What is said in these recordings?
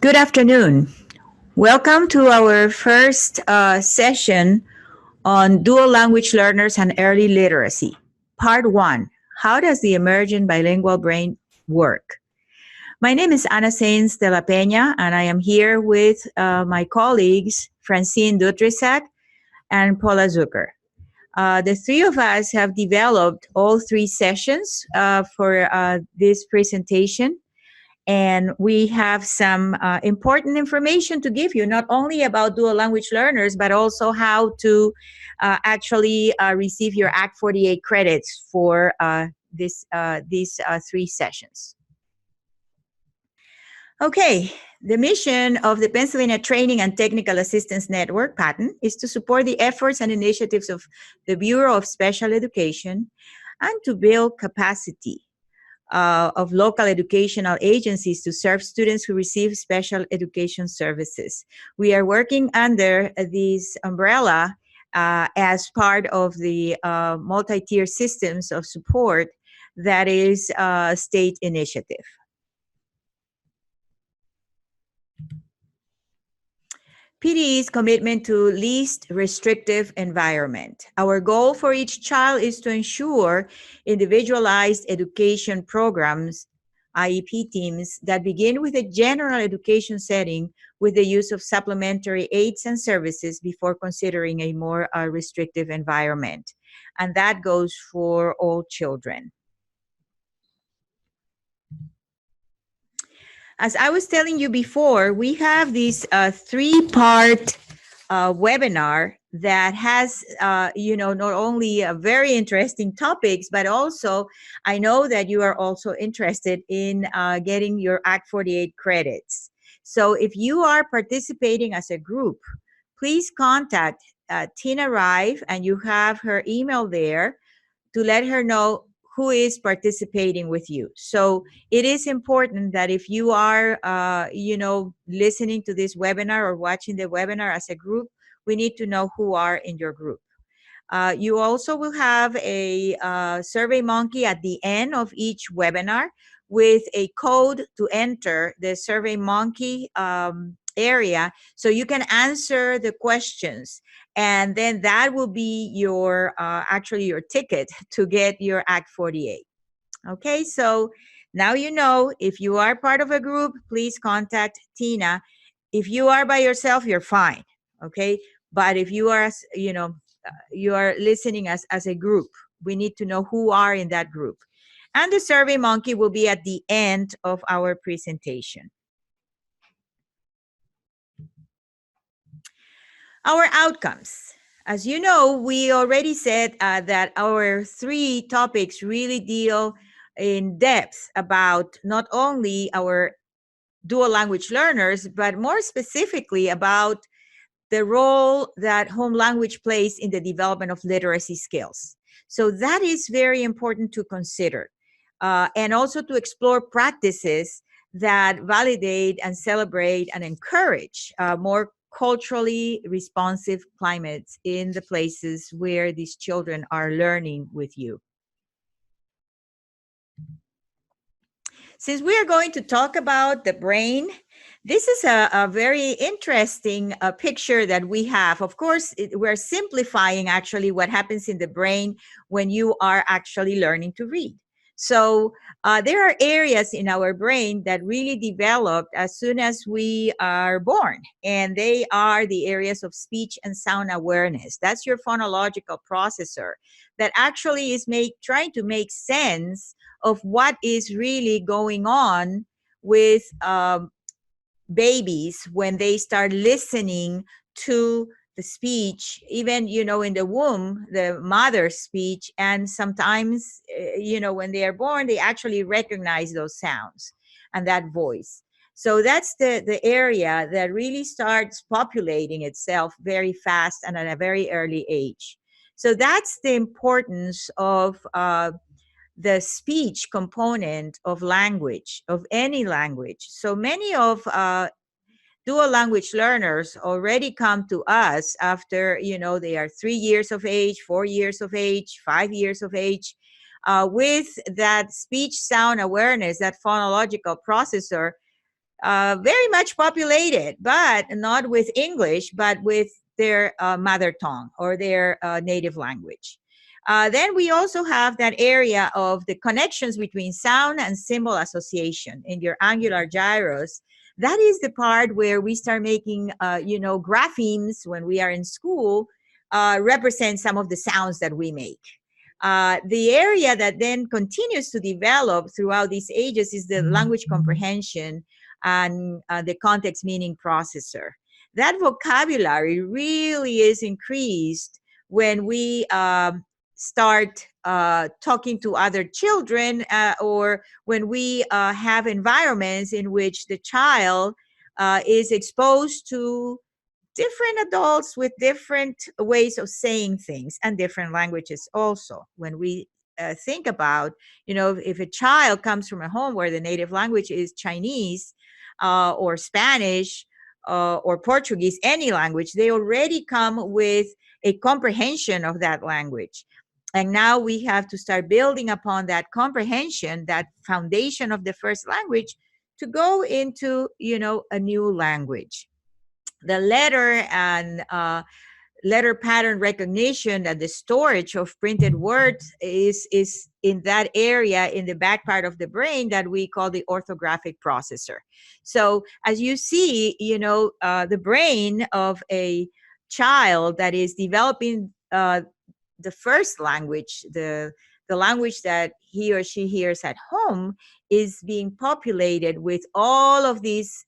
Good afternoon. Welcome to our first session on dual language learners and early literacy. Part 1. How does the emergent bilingual brain work? My name is Ana Sainz de la Peña, and I am here with my colleagues Francine Dutrisac and Paula Zucker. The three of us have developed all three sessions for this presentation. And we have some important information to give you, not only about dual language learners, but also how to actually receive your Act 48 credits for these three sessions. Okay, the mission of the Pennsylvania Training and Technical Assistance Network, PATN, is to support the efforts and initiatives of the Bureau of Special Education and to build capacity of local educational agencies to serve students who receive special education services. We are working under this umbrella as part of the multi-tier systems of support that is a state initiative. PDE's commitment to least restrictive environment. Our goal for each child is to ensure individualized education programs, IEP teams, that begin with a general education setting with the use of supplementary aids and services before considering a more restrictive environment. And that goes for all children. As I was telling you before, we have this three-part webinar that has, not only very interesting topics, but also I know that you are also interested in getting your Act 48 credits. So if you are participating as a group, please contact Tina Rive, and you have her email there to let her know who is participating with you. So it is important that if you are, listening to this webinar or watching the webinar as a group, we need to know who are in your group. You also will have a Survey Monkey at the end of each webinar with a code to enter the Survey Monkey area so you can answer the questions, and then that will be your actually your ticket to get your Act 48. Okay, so now you know, if you are part of a group, please contact Tina. If you are by yourself, you're fine. Okay, but if you are, you are listening as a group, we need to know who are in that group. And the Survey Monkey will be at the end of our presentation. Our outcomes. As you know, we already said that our three topics really deal in depth about not only our dual language learners, but more specifically about the role that home language plays in the development of literacy skills. So that is very important to consider. And also to explore practices that validate and celebrate and encourage more culturally responsive climates in the places where these children are learning with you. Since we are going to talk about the brain, this is a very interesting picture that we have. Of course, we're simplifying actually what happens in the brain when you are actually learning to read. So there are areas in our brain that really develop as soon as we are born, and they are the areas of speech and sound awareness. That's your phonological processor that actually is trying to make sense of what is really going on with babies when they start listening to the speech, even, in the womb, the mother's speech. And sometimes, when they are born, they actually recognize those sounds and that voice. So that's the area that really starts populating itself very fast and at a very early age. So that's the importance of the speech component of language, of any language. So many of dual language learners already come to us after, they are 3 years of age, 4 years of age, 5 years of age, with that speech sound awareness, that phonological processor very much populated, but not with English, but with their mother tongue or their native language. Then we also have that area of the connections between sound and symbol association in your angular gyros. That is the part where we start making, graphemes when we are in school, represent some of the sounds that we make. The area that then continues to develop throughout these ages is the language comprehension and the context meaning processor. That vocabulary really is increased when we start talking to other children, or when we have environments in which the child is exposed to different adults with different ways of saying things and different languages also. When we think about, if a child comes from a home where the native language is Chinese, or Spanish, or Portuguese, any language, they already come with a comprehension of that language. And now we have to start building upon that comprehension, that foundation of the first language, to go into, a new language. The letter and letter pattern recognition and the storage of printed words is in that area in the back part of the brain that we call the orthographic processor. So as you see, the brain of a child that is developing the first language, the language that he or she hears at home, is being populated with all of these,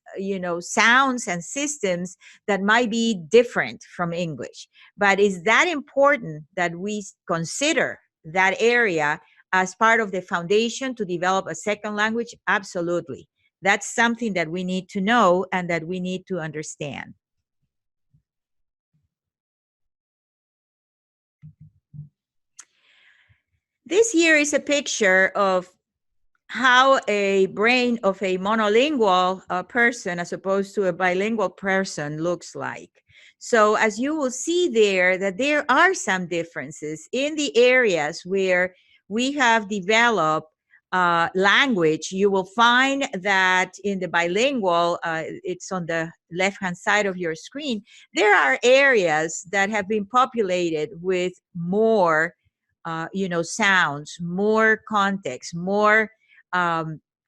sounds and systems that might be different from English. But is that important that we consider that area as part of the foundation to develop a second language? Absolutely. That's something that we need to know and that we need to understand. This here is a picture of how a brain of a monolingual person as opposed to a bilingual person looks like. So as you will see there, that there are some differences in the areas where we have developed language. You will find that in the bilingual, it's on the left-hand side of your screen, there are areas that have been populated with more sounds, more context, more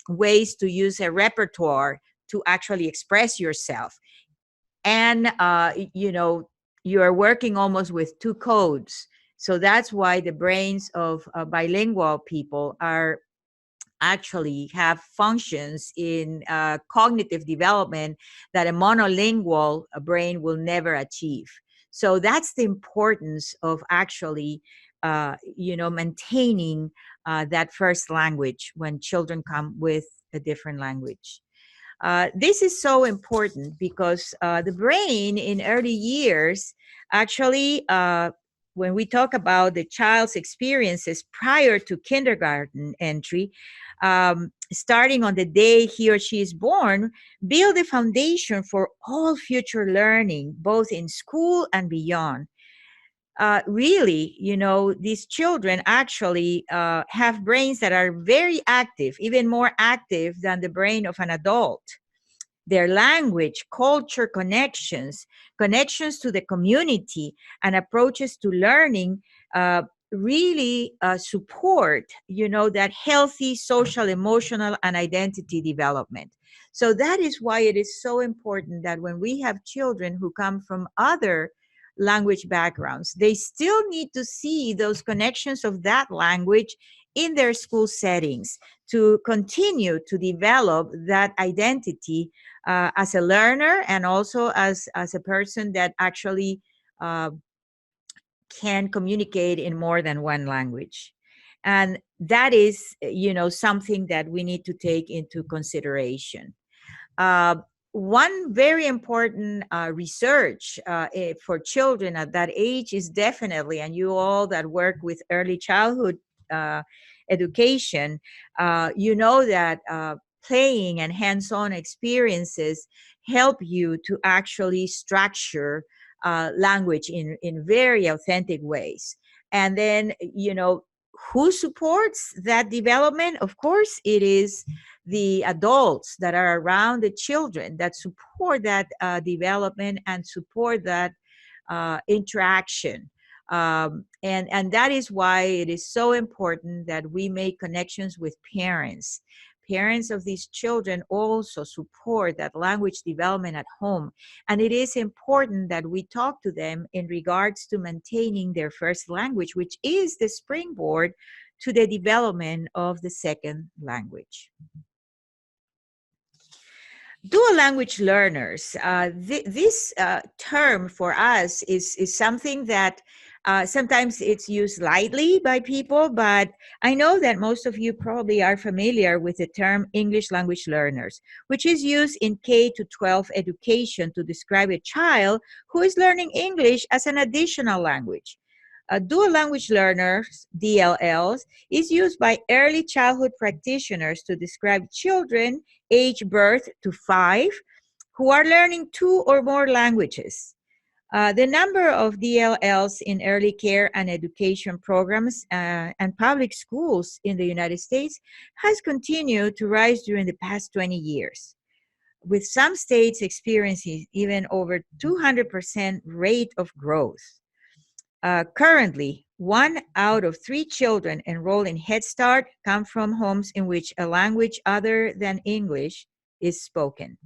ways to use a repertoire to actually express yourself. And, you are working almost with two codes. So that's why the brains of bilingual people are actually have functions in cognitive development that a monolingual brain will never achieve. So that's the importance of actually, maintaining that first language when children come with a different language. This is so important because the brain in early years, actually, when we talk about the child's experiences prior to kindergarten entry, starting on the day he or she is born, build a foundation for all future learning, both in school and beyond. Really, these children actually have brains that are very active, even more active than the brain of an adult. Their language, culture, connections to the community, and approaches to learning really support, that healthy social, emotional, and identity development. So that is why it is so important that when we have children who come from other language backgrounds, they still need to see those connections of that language in their school settings to continue to develop that identity as a learner and also as a person that actually can communicate in more than one language. And that is, something that we need to take into consideration. One very important research for children at that age is definitely, and you all that work with early childhood education, that playing and hands-on experiences help you to actually structure language in very authentic ways. And then, who supports that development? Of course, it is the adults that are around the children that support that development and support that interaction. And that is why it is so important that we make connections with parents. Parents of these children also support that language development at home. And it is important that we talk to them in regards to maintaining their first language, which is the springboard to the development of the second language. Dual language learners, this term for us is something that sometimes it's used lightly by people, but I know that most of you probably are familiar with the term English language learners, which is used in K to 12 education to describe a child who is learning English as an additional language. Dual language learners, DLLs, is used by early childhood practitioners to describe children age birth to 5 who are learning 2 or more languages. The number of DLLs in early care and education programs and public schools in the United States has continued to rise during the past 20 years, with some states experiencing even over 200% rate of growth. Currently, 1 out of 3 children enrolled in Head Start come from homes in which a language other than English is spoken.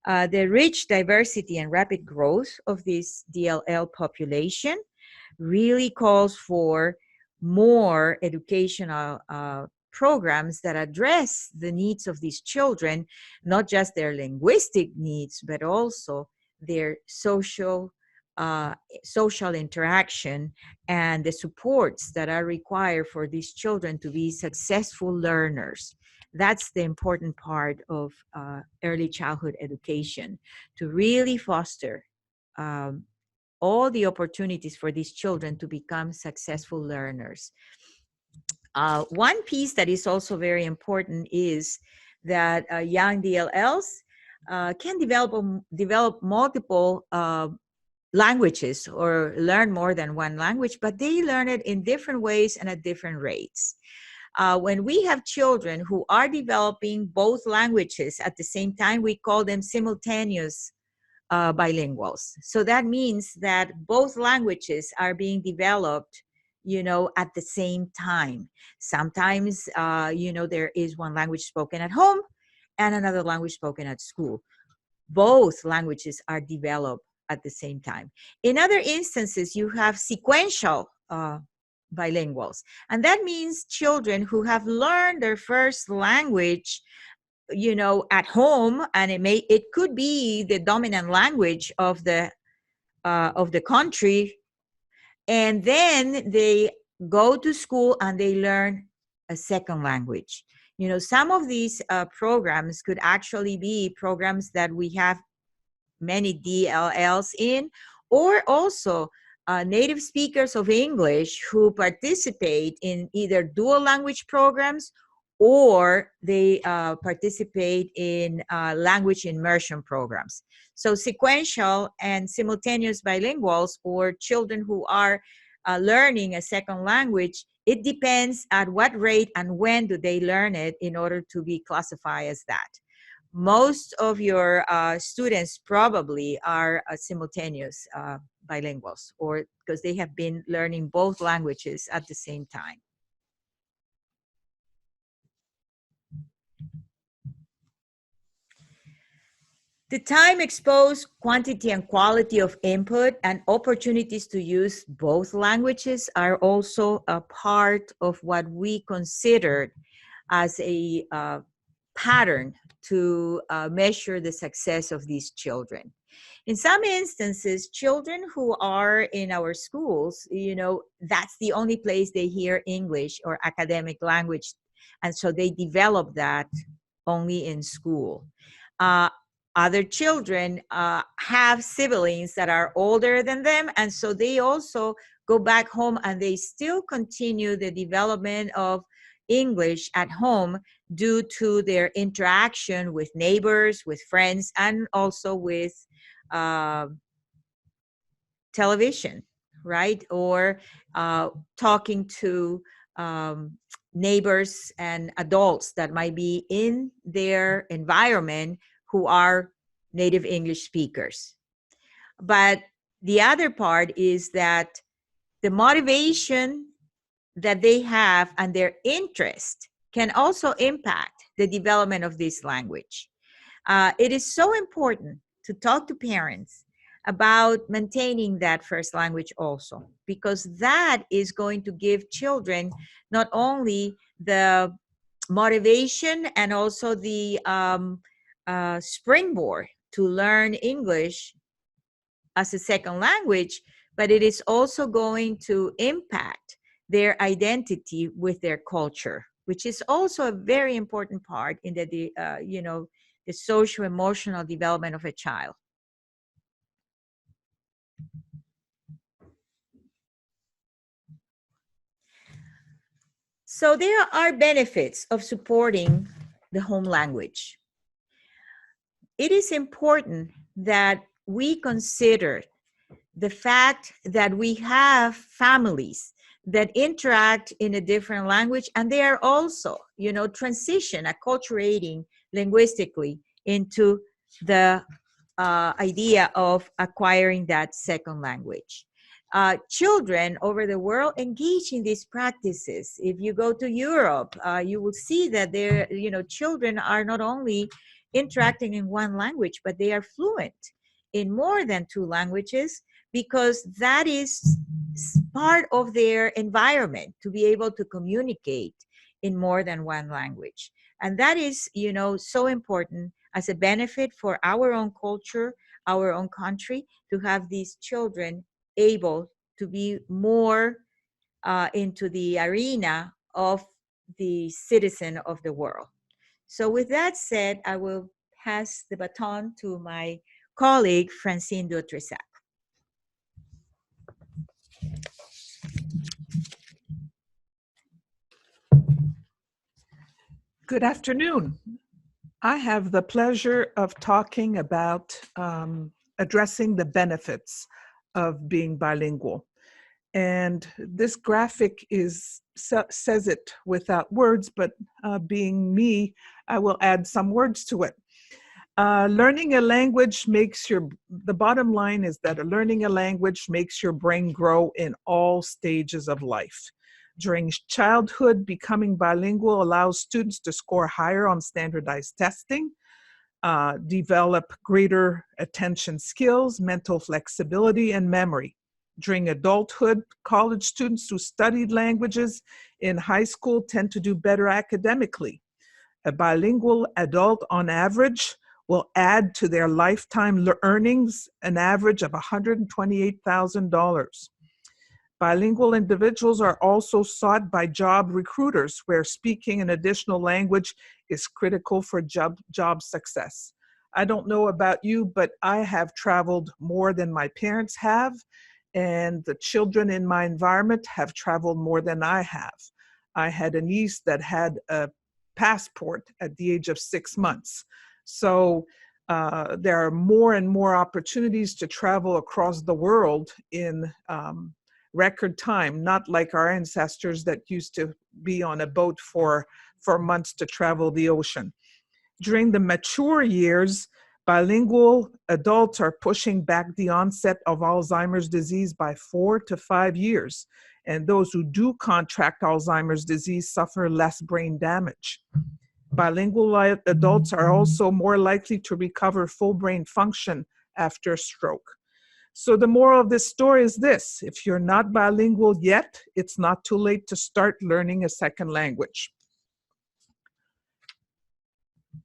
The rich diversity and rapid growth of this DLL population really calls for more educational programs that address the needs of these children, not just their linguistic needs, but also their social interaction and the supports that are required for these children to be successful learners. That's the important part of early childhood education, to really foster all the opportunities for these children to become successful learners. One piece that is also very important is that young DLLs can develop multiple languages or learn more than one language, but they learn it in different ways and at different rates. When we have children who are developing both languages at the same time, we call them simultaneous bilinguals. So that means that both languages are being developed, at the same time. Sometimes, there is one language spoken at home and another language spoken at school. Both languages are developed at the same time. In other instances, you have sequential bilinguals. And that means children who have learned their first language at home, and it could be the dominant language of the country, and then they go to school and they learn a second language. Some of these programs could actually be programs that we have many DLLs in, or also native speakers of English who participate in either dual language programs or they participate in language immersion programs. So sequential and simultaneous bilinguals, or children who are learning a second language, it depends at what rate and when do they learn it in order to be classified as that. Most of your students probably are simultaneous bilinguals, or because they have been learning both languages at the same time. The time exposed quantity and quality of input and opportunities to use both languages are also a part of what we considered as a pattern to measure the success of these children. In some instances, children who are in our schools, that's the only place they hear English or academic language. And so they develop that only in school. Other children have siblings that are older than them, and so they also go back home and they still continue the development of English at home due to their interaction with neighbors, with friends, and also with television, right? Or talking to neighbors and adults that might be in their environment who are native English speakers. But the other part is that the motivation that they have and their interest can also impact the development of this language. It is so important to talk to parents about maintaining that first language also, because that is going to give children not only the motivation and also the springboard to learn English as a second language, but it is also going to impact their identity with their culture, which is also a very important part in the the social emotional development of a child. So there are benefits of supporting the home language. It is important that we consider the fact that we have families that interact in a different language, and they are also, transition, acculturating linguistically into the idea of acquiring that second language. Children over the world engage in these practices. If you go to Europe, you will see that their, children are not only interacting in one language, but they are fluent in more than two languages, because that is part of their environment to be able to communicate in more than one language. And that is, so important as a benefit for our own culture, our own country, to have these children able to be more into the arena of the citizen of the world. So with that said, I will pass the baton to my colleague, Francine Dutrisac. Good afternoon. I have the pleasure of talking about addressing the benefits of being bilingual. And this graphic says it without words, but being me, I will add some words to it. Learning a language the bottom line is that learning a language makes your brain grow in all stages of life. During childhood, becoming bilingual allows students to score higher on standardized testing, develop greater attention skills, mental flexibility, and memory. During adulthood, college students who studied languages in high school tend to do better academically. A bilingual adult, on average, will add to their lifetime earnings an average of $128,000. Bilingual individuals are also sought by job recruiters, where speaking an additional language is critical for job success. I don't know about you, but I have traveled more than my parents have, and the children in my environment have traveled more than I have. I had a niece that had a passport at the age of 6 months. So there are more and more opportunities to travel across the world in record time, not like our ancestors that used to be on a boat for months to travel the ocean. During the mature years, bilingual adults are pushing back the onset of Alzheimer's disease by 4 to 5 years. And those who do contract Alzheimer's disease suffer less brain damage. Bilingual adults are also more likely to recover full brain function after a stroke. So the moral of this story is this: if you're not bilingual yet, it's not too late to start learning a second language.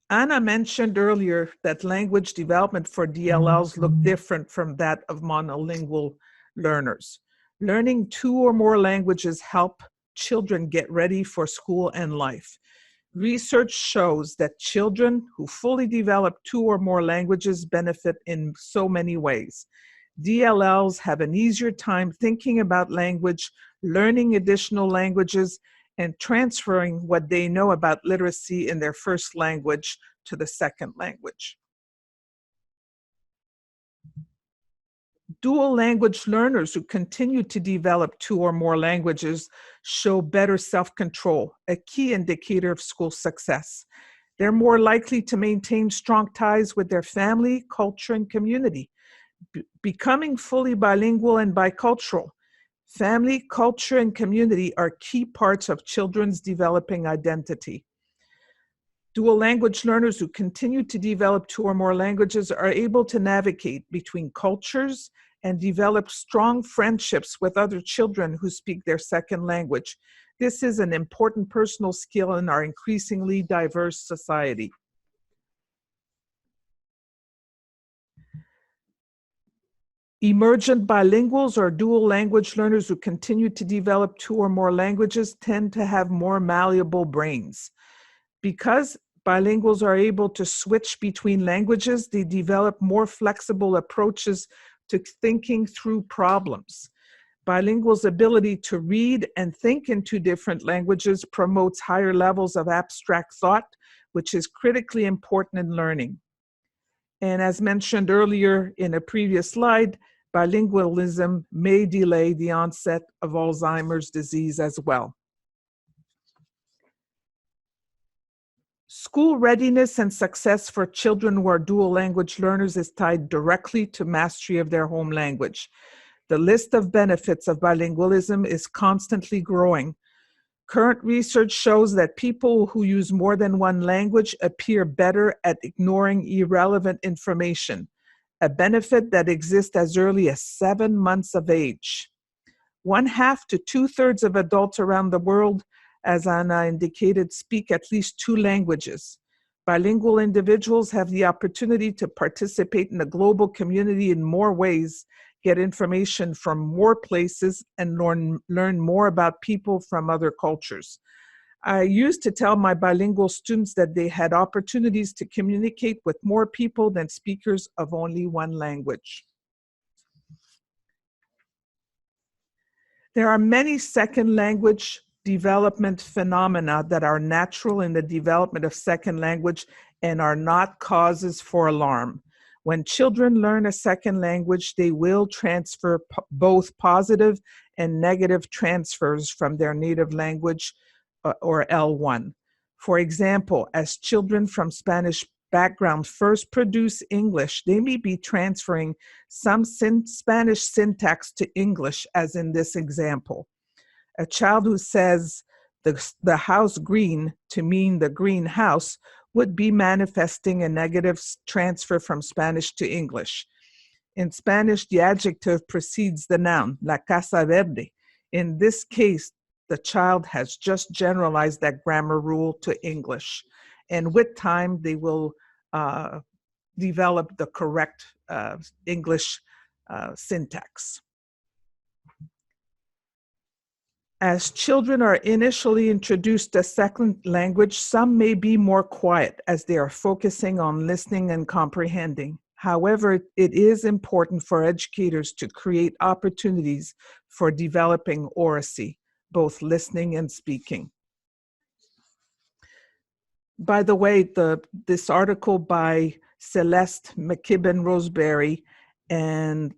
Anna mentioned earlier that language development for DLLs look different from that of monolingual learners. Learning 2 or more languages help children get ready for school and life. Research shows that children who fully develop 2 or more languages benefit in so many ways. DLLs have an easier time thinking about language, learning additional languages, and transferring what they know about literacy in their first language to the second language. Dual language learners who continue to develop two or more languages show better self-control, a key indicator of school success. They're more likely to maintain strong ties with their family, culture, and community. Becoming fully bilingual and bicultural. Family, culture, and community are key parts of children's developing identity. Dual language learners who continue to develop two or more languages are able to navigate between cultures and develop strong friendships with other children who speak their second language. This is an important personal skill in our increasingly diverse society. Emergent bilinguals or dual language learners who continue to develop two or more languages tend to have more malleable brains. Because bilinguals are able to switch between languages, they develop more flexible approaches to thinking through problems. Bilinguals' ability to read and think in two different languages promotes higher levels of abstract thought, which is critically important in learning. And as mentioned earlier in a previous slide, bilingualism may delay the onset of Alzheimer's disease as well. School readiness and success for children who are dual language learners is tied directly to mastery of their home language. The list of benefits of bilingualism is constantly growing. Current research shows that people who use more than one language appear better at ignoring irrelevant information, a benefit that exists as early as 7 months of age. 1/2 to 2/3 of adults around the world, as Anna indicated, speak at least two languages. Bilingual individuals have the opportunity to participate in the global community in more ways, get information from more places, and learn more about people from other cultures. I used to tell my bilingual students that they had opportunities to communicate with more people than speakers of only one language. There are many second language development phenomena that are natural in the development of second language and are not causes for alarm. When children learn a second language, they will transfer both positive and negative transfers from their native language or L1. For example, as children from Spanish background first produce English, they may be transferring some Spanish syntax to English, as in this example. A child who says the house green to mean the greenhouse would be manifesting a negative transfer from Spanish to English. In Spanish, the adjective precedes the noun, la casa verde. In this case, the child has just generalized that grammar rule to English. And with time, they will develop the correct English syntax. As children are initially introduced to a second language, some may be more quiet as they are focusing on listening and comprehending. However, it is important for educators to create opportunities for developing oracy, both listening and speaking. By the way, this article by Celeste McKibben-Roseberry and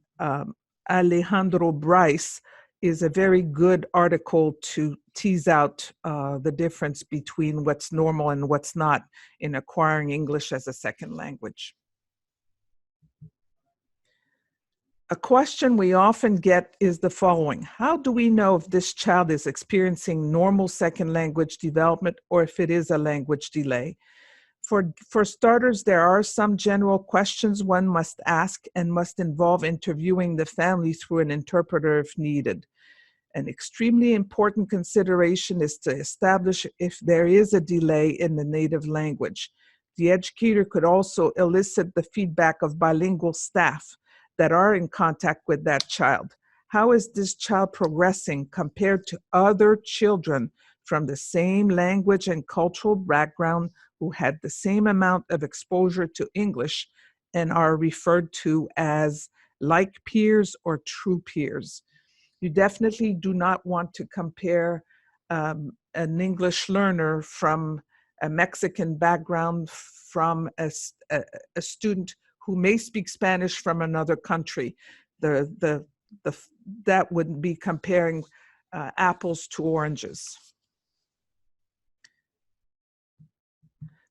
Alejandro Bryce is a very good article to tease out the difference between what's normal and what's not in acquiring English as a second language. A question we often get is the following: how do we know if this child is experiencing normal second language development or if it is a language delay? For starters, there are some general questions one must ask and must involve interviewing the family through an interpreter if needed. An extremely important consideration is to establish if there is a delay in the native language. The educator could also elicit the feedback of bilingual staff that are in contact with that child. How is this child progressing compared to other children from the same language and cultural background who had the same amount of exposure to English and are referred to as like peers or true peers? You definitely do not want to compare an English learner from a Mexican background from a student who may speak Spanish from another country. the that would be comparing apples to oranges.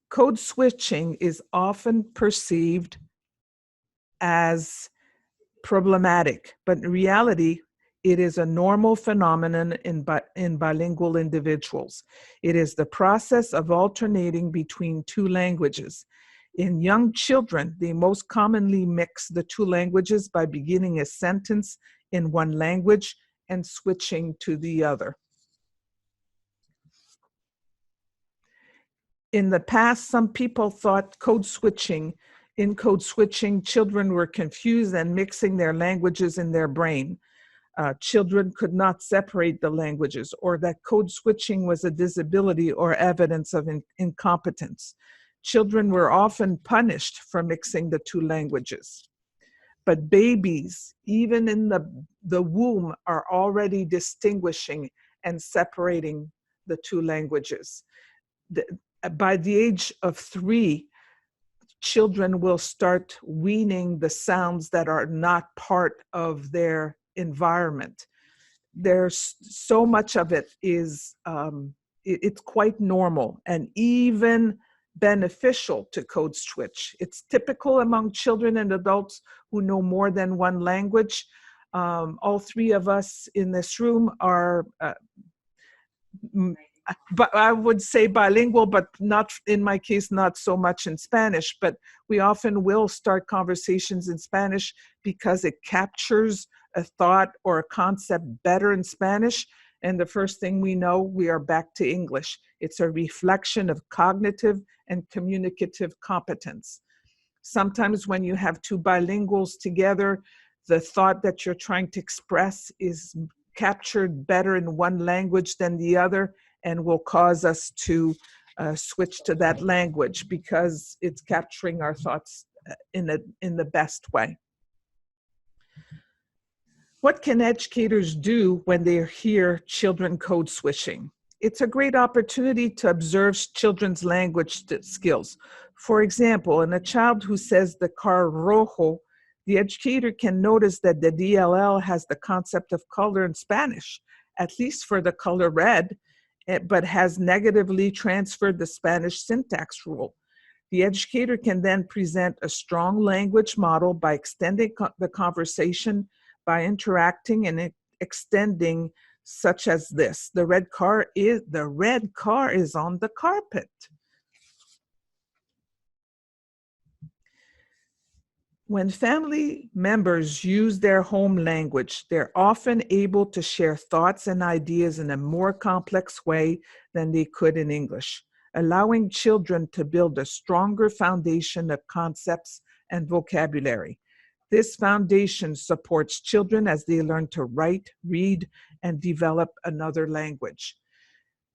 Code switching is often perceived as problematic, but in reality, it is a normal phenomenon in bilingual individuals. It is the process of alternating between two languages. In young children, they most commonly mix the two languages by beginning a sentence in one language and switching to the other. In the past, some people thought in code switching, children were confused and mixing their languages in their brain. Children could not separate the languages, or that code switching was a disability or evidence of incompetence. Children were often punished for mixing the two languages. But babies, even in the womb, are already distinguishing and separating the two languages. By the age of 3, children will start weaning the sounds that are not part of their environment. There's so much of it is, it's quite normal and even beneficial to code switch. It's typical among children and adults who know more than one language. All 3 of us in this room are but I would say bilingual, but not in my case, not so much in Spanish, but we often will start conversations in Spanish because it captures a thought or a concept better in Spanish. And the first thing we know, we are back to English. It's a reflection of cognitive and communicative competence. Sometimes when you have 2 bilinguals together, the thought that you're trying to express is captured better in one language than the other, and will cause us to switch to that language because it's capturing our thoughts in the best way. What can educators do when they hear children code switching? It's a great opportunity to observe children's language skills. For example, in a child who says the car rojo, the educator can notice that the DLL has the concept of color in Spanish, at least for the color red, but has negatively transferred the Spanish syntax rule. The educator can then present a strong language model by extending the conversation, by interacting and extending, such as this: the red car is on the carpet. When family members use their home language, they're often able to share thoughts and ideas in a more complex way than they could in English, allowing children to build a stronger foundation of concepts and vocabulary. This foundation supports children as they learn to write, read, and develop another language.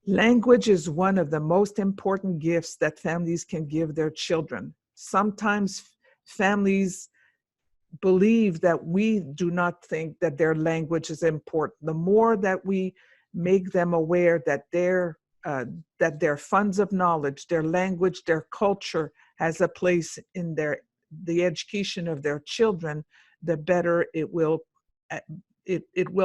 Language is one of the most important gifts that families can give their children. Sometimes families believe that we do not think that their language is important. The more that we make them aware that their funds of knowledge, their language, their culture has a place in the education of their children, the better it will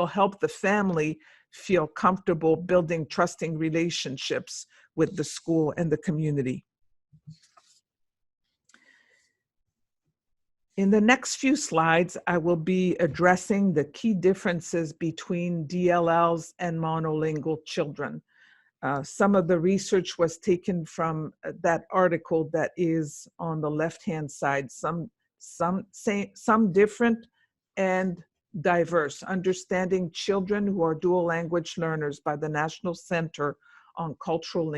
help the family feel comfortable building trusting relationships with the school and the community. In the next few slides, I will be addressing the key differences between DLLs and monolingual children. Some of the research was taken from that article that is on the left-hand side. Some different and diverse. Understanding Children Who Are Dual Language Learners by the National Center on Cultural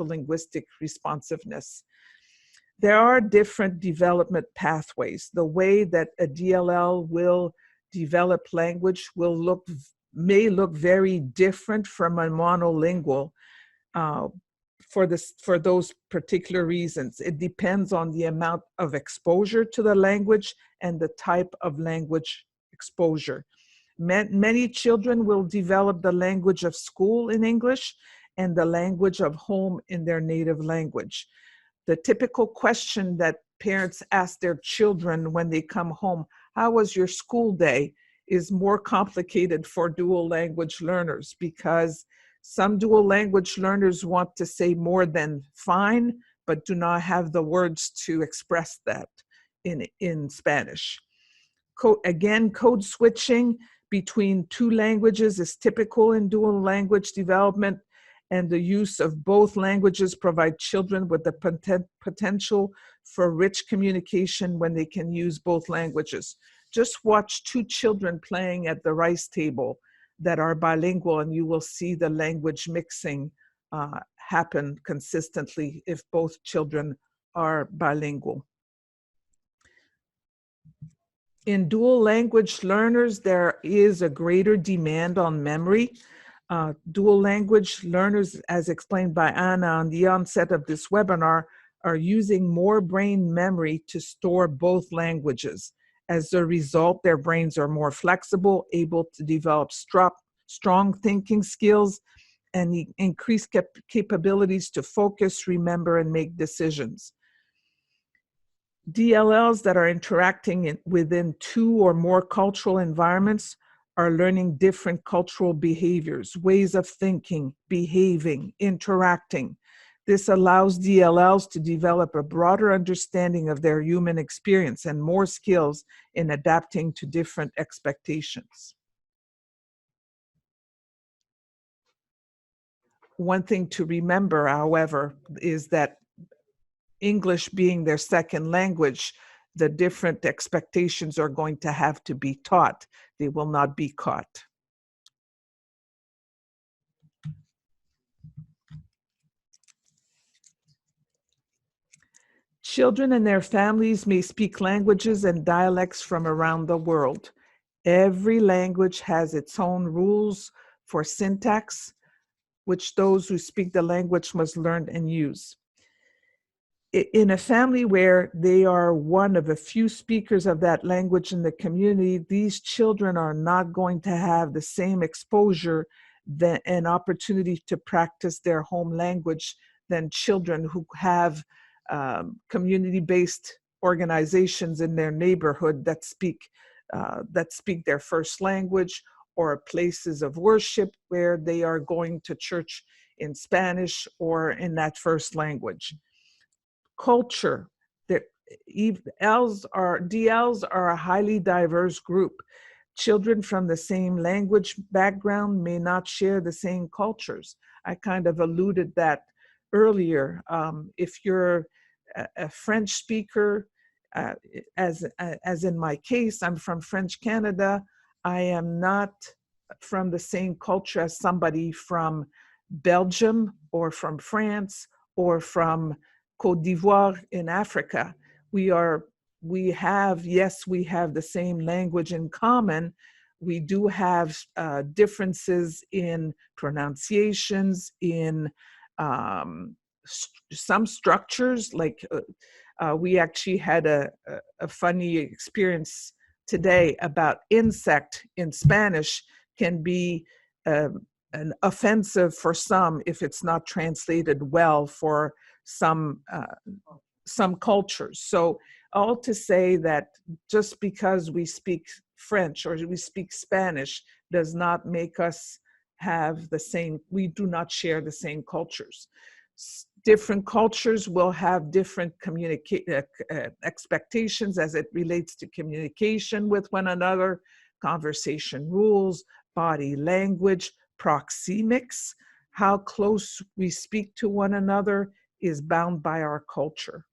Linguistic Responsiveness. There are different development pathways. The way that a DLL will develop language may look very different from a monolingual for those particular reasons. It depends on the amount of exposure to the language and the type of language exposure. Many children will develop the language of school in English and the language of home in their native language. The typical question that parents ask their children when they come home, how was your school day, is more complicated for dual language learners, because some dual language learners want to say more than fine, but do not have the words to express that in Spanish. Again, code switching between two languages is typical in dual language development, and the use of both languages provide children with the potential for rich communication when they can use both languages. Just watch two children playing at the rice table that are bilingual, and you will see the language mixing happen consistently if both children are bilingual. In dual language learners, there is a greater demand on memory. Dual language learners, as explained by Anna on the onset of this webinar, are using more brain memory to store both languages. As a result, their brains are more flexible, able to develop strong thinking skills, and increased capabilities to focus, remember, and make decisions. DLLs that are interacting within two or more cultural environments are learning different cultural behaviors, ways of thinking, behaving, interacting. This allows DLLs to develop a broader understanding of their human experience and more skills in adapting to different expectations. One thing to remember, however, is that English being their second language, the different expectations are going to have to be taught. They will not be caught. Children and their families may speak languages and dialects from around the world. Every language has its own rules for syntax, which those who speak the language must learn and use. In a family where they are one of a few speakers of that language in the community, these children are not going to have the same exposure and opportunity to practice their home language than children who have community-based organizations in their neighborhood that speak their first language, or places of worship where they are going to church in Spanish or in that first language. Culture. DLs are a highly diverse group. Children from the same language background may not share the same cultures. I kind of alluded that earlier. If you're a French speaker, as in my case, I'm from French Canada, I am not from the same culture as somebody from Belgium or from France or from Côte d'Ivoire in Africa. We have the same language in common. We do have differences in pronunciations, in some structures, like we actually had a funny experience today about insect in Spanish can be an offensive for some if it's not translated well for some cultures. So all to say that just because we speak French or we speak Spanish does not make us have the same, we do not share the same cultures. Different cultures will have different expectations as it relates to communication with one another, conversation rules, body language, proxemics. How close we speak to one another is bound by our culture.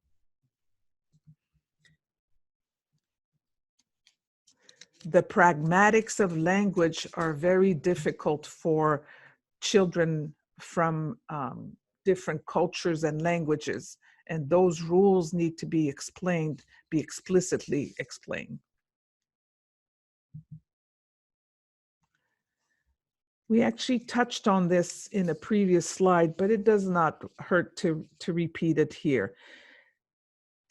The pragmatics of language are very difficult for children from different cultures and languages, and those rules need to be explained, be explicitly explained. We actually touched on this in a previous slide, but it does not hurt to repeat it here.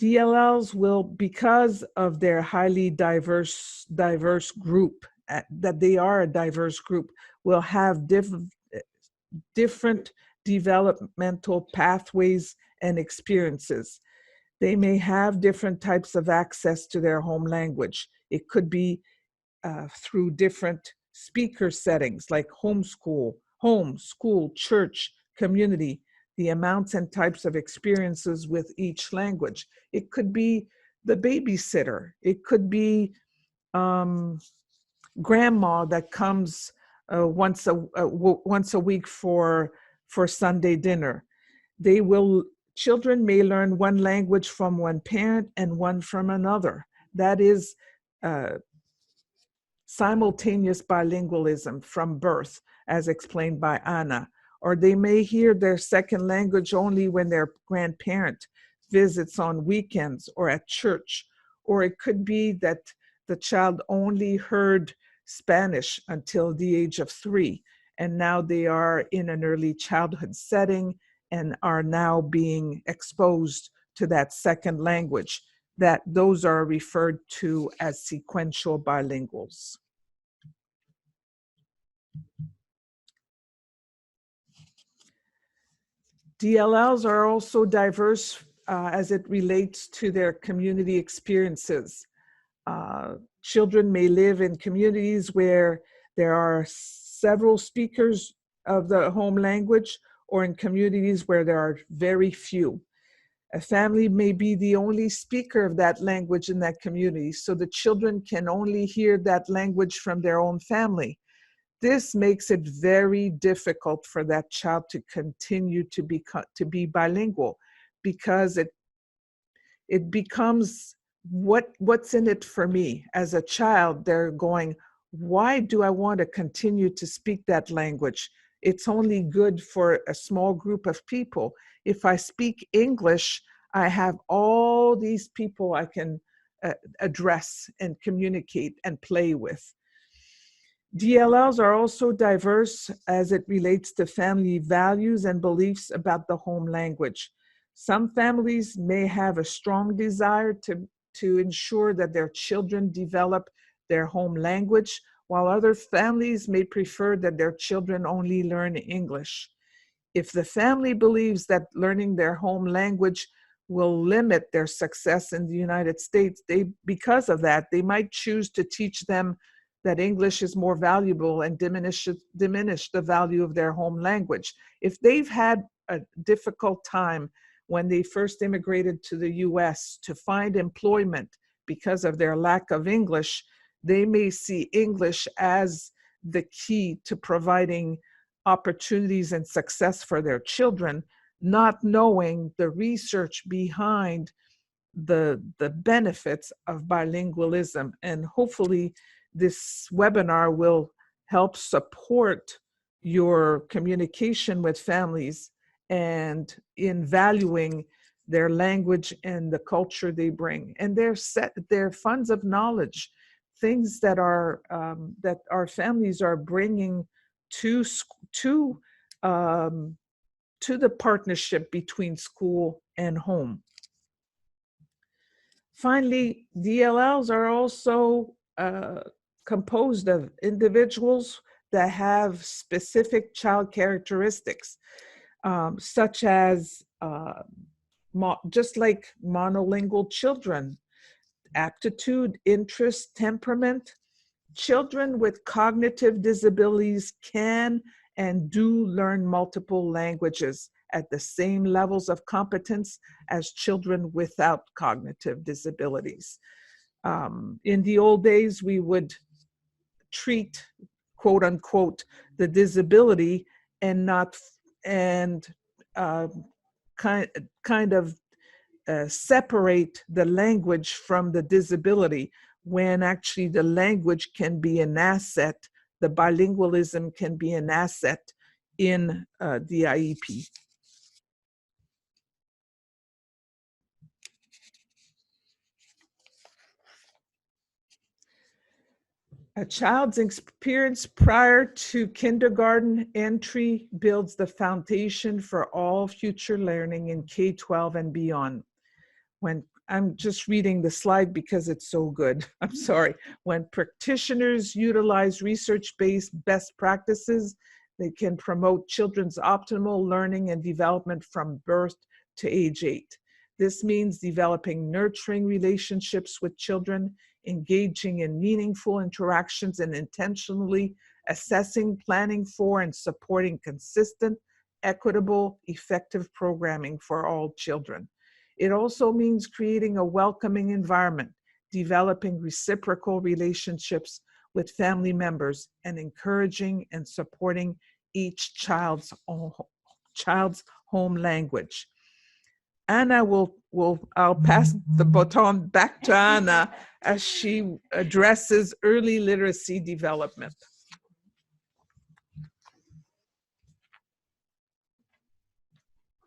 DLLs will, because of their highly diverse group, that they are a diverse group, will have different developmental pathways and experiences. They may have different types of access to their home language. It could be through different speaker settings like home, school, church, community, the amounts and types of experiences with each language. It could be the babysitter. It could be grandma that comes once a week for Sunday dinner. Children may learn one language from one parent and one from another. That is uh, simultaneous bilingualism from birth, as explained by Anna. Or they may hear their second language only when their grandparent visits on weekends or at church. Or it could be that the child only heard Spanish until the age of 3, and now they are in an early childhood setting and are now being exposed to that second language. That those are referred to as sequential bilinguals. DLLs are also diverse as it relates to their community experiences. Children may live in communities where there are several speakers of the home language, or in communities where there are very few. A family may be the only speaker of that language in that community, so the children can only hear that language from their own family. This makes it very difficult for that child to continue to be bilingual, because it becomes what's in it for me. As a child, they're going, why do I want to continue to speak that language? It's only good for a small group of people. If I speak English, I have all these people I can address and communicate and play with. DLLs are also diverse as it relates to family values and beliefs about the home language. Some families may have a strong desire to ensure that their children develop their home language, while other families may prefer that their children only learn English. If the family believes that learning their home language will limit their success in the United States, because of that, they might choose to teach them that English is more valuable and diminish the value of their home language. If they've had a difficult time when they first immigrated to the US to find employment because of their lack of English, they may see English as the key to providing opportunities and success for their children, not knowing the research behind the benefits of bilingualism. And hopefully this webinar will help support your communication with families and in valuing their language and the culture they bring, and their funds of knowledge, things that our families are bringing to the partnership between school and home. Finally, DLLs are also composed of individuals that have specific child characteristics, such as just like monolingual children, aptitude, interest, temperament. Children with cognitive disabilities can and do learn multiple languages at the same levels of competence as children without cognitive disabilities. In the old days, we would treat, quote unquote, the disability and not kind of separate the language from the disability, when actually the language can be an asset, the bilingualism can be an asset in the IEP. A child's experience prior to kindergarten entry builds the foundation for all future learning in K-12 and beyond. When I'm just reading the slide because it's so good, I'm sorry. When practitioners utilize research-based best practices, they can promote children's optimal learning and development from birth to age 8. This means developing nurturing relationships with children, engaging in meaningful interactions, and intentionally assessing, planning for, and supporting consistent, equitable, effective programming for all children. It also means creating a welcoming environment, developing reciprocal relationships with family members, and encouraging and supporting each child's home language. Anna I'll pass the baton back to Anna as she addresses early literacy development.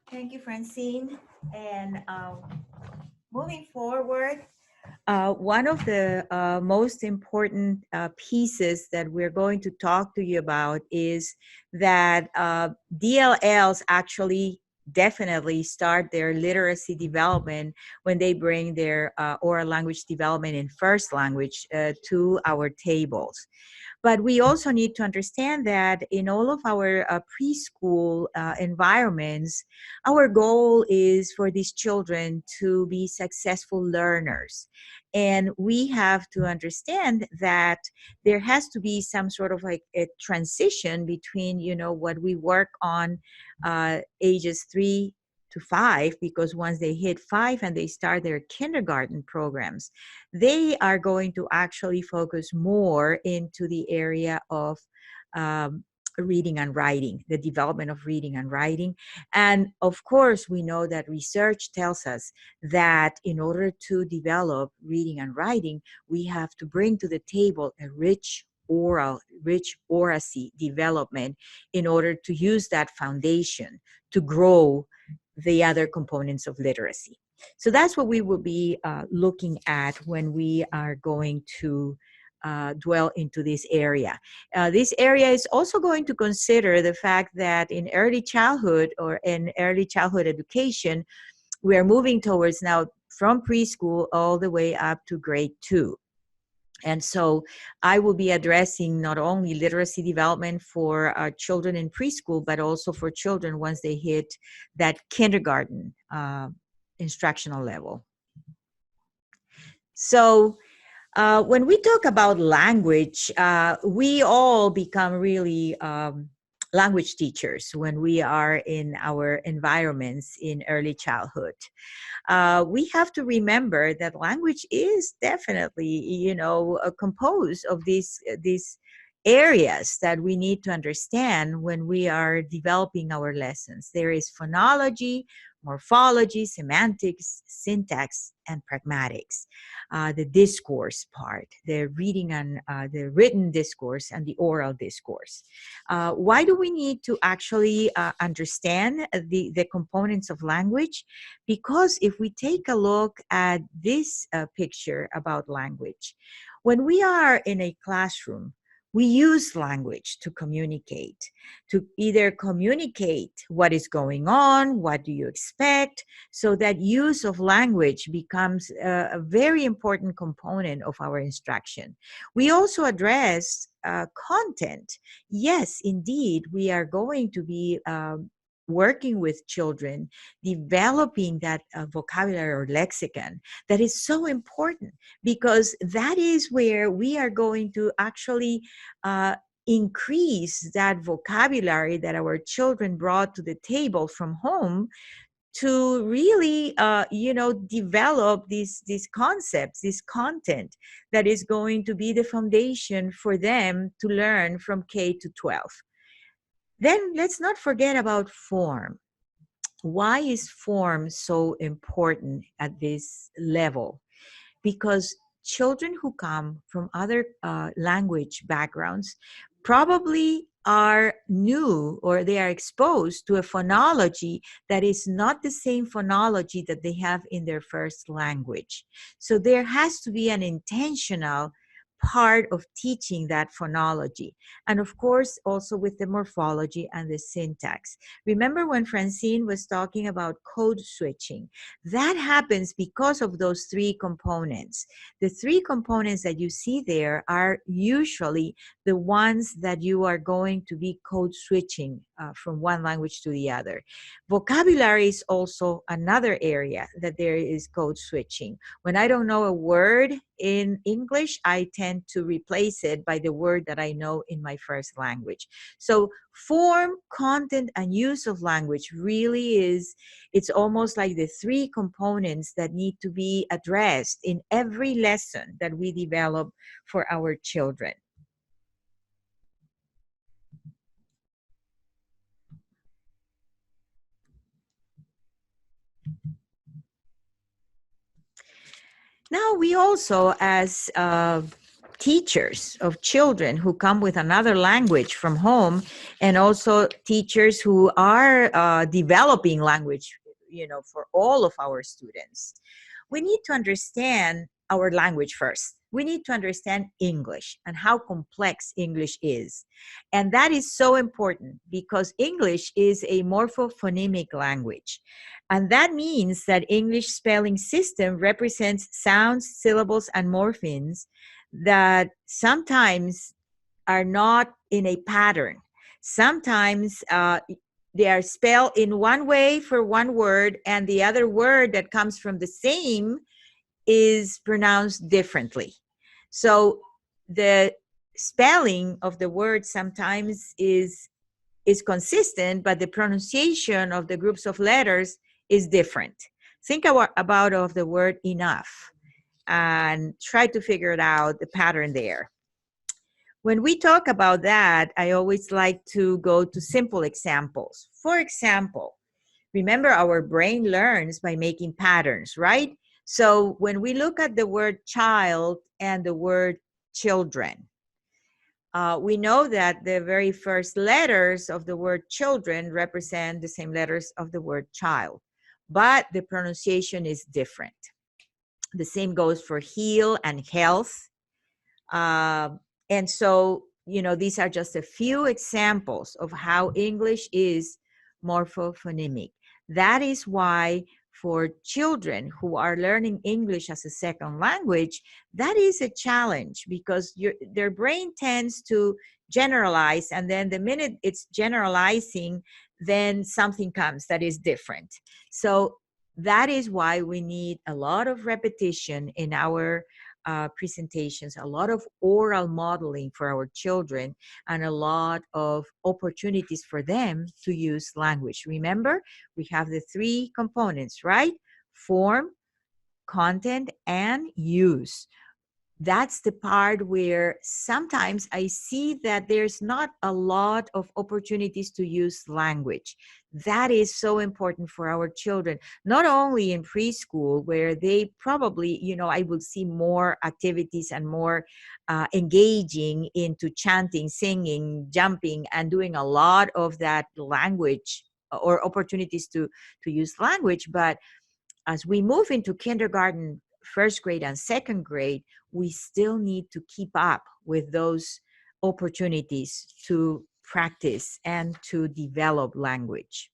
Thank you, Francine. And moving forward, one of the most important pieces that we're going to talk to you about is that DLLs actually definitely start their literacy development when they bring their oral language development in first language to our tables. But we also need to understand that in all of our preschool environments, our goal is for these children to be successful learners. And we have to understand that there has to be some sort of like a transition between, you know, what we work on ages 3 to 5, because once they hit 5 and they start their kindergarten programs, they are going to actually focus more into the area of reading and writing, the development of reading and writing. And of course, we know that research tells us that in order to develop reading and writing, we have to bring to the table a rich oracy development in order to use that foundation to grow the other components of literacy. So that's what we will be looking at when we are going to dwell into this area. This area is also going to consider the fact that in early childhood or in early childhood education, we are moving towards now from preschool all the way up to grade 2. And so I will be addressing not only literacy development for children in preschool, but also for children once they hit that kindergarten instructional level. So when we talk about language, we all become really language teachers when we are in our environments in early childhood. We have to remember that language is definitely, you know, composed of these areas that we need to understand when we are developing our lessons. There is phonology, morphology, semantics, syntax, and pragmatics. The discourse part, the reading and the written discourse and the oral discourse. Why do we need to actually understand the components of language? Because if we take a look at this picture about language, when we are in a classroom, we use language to either communicate what is going on, what do you expect, so that use of language becomes a very important component of our instruction. We also address content. Yes, indeed, we are going to be working with children, developing that vocabulary or lexicon that is so important, because that is where we are going to actually increase that vocabulary that our children brought to the table from home to really, develop these concepts, this content that is going to be the foundation for them to learn from K to 12. Then let's not forget about form. Why is form so important at this level? Because children who come from other language backgrounds probably are new, or they are exposed to a phonology that is not the same phonology that they have in their first language. So there has to be an intentional part of teaching that phonology. And of course, also with the morphology and the syntax. Remember when Francine was talking about code switching? That happens because of those 3 components. The 3 components that you see there are usually the ones that you are going to be code switching from one language to the other. Vocabulary is also another area that there is code switching. When I don't know a word in English, I tend to replace it by the word that I know in my first language. So form, content, and use of language really is, it's almost like the three components that need to be addressed in every lesson that we develop for our children. Now, we also, as teachers of children who come with another language from home, and also teachers who are developing language, for all of our students, we need to understand our language first. We need to understand English and how complex English is. And that is so important because English is a morphophonemic language. And that means that English spelling system represents sounds, syllables, and morphemes that sometimes are not in a pattern. Sometimes they are spelled in one way for one word, and the other word that comes from the same is pronounced differently. So the spelling of the word sometimes is consistent, but the pronunciation of the groups of letters is different. Think about of the word enough and try to figure it out, the pattern there. When we talk about that, I always like to go to simple examples. For example, remember our brain learns by making patterns, right? So when we look at the word child and the word children, we know that the very first letters of the word children represent the same letters of the word child, but the pronunciation is different. The same goes for heal and health. And so, these are just a few examples of how English is morphophonemic. That is why for children who are learning English as a second language, that is a challenge because their brain tends to generalize, and then the minute it's generalizing, then something comes that is different. So that is why we need a lot of repetition in our presentations, a lot of oral modeling for our children, and a lot of opportunities for them to use language. Remember, we have the three components, right? Form, content, and use. That's the part where sometimes I see that there's not a lot of opportunities to use language. That is so important for our children, not only in preschool, where they probably, I will see more activities and more engaging into chanting, singing, jumping, and doing a lot of that language or opportunities to use language. But as we move into kindergarten, first grade, and second grade, we still need to keep up with those opportunities to practice and to develop language.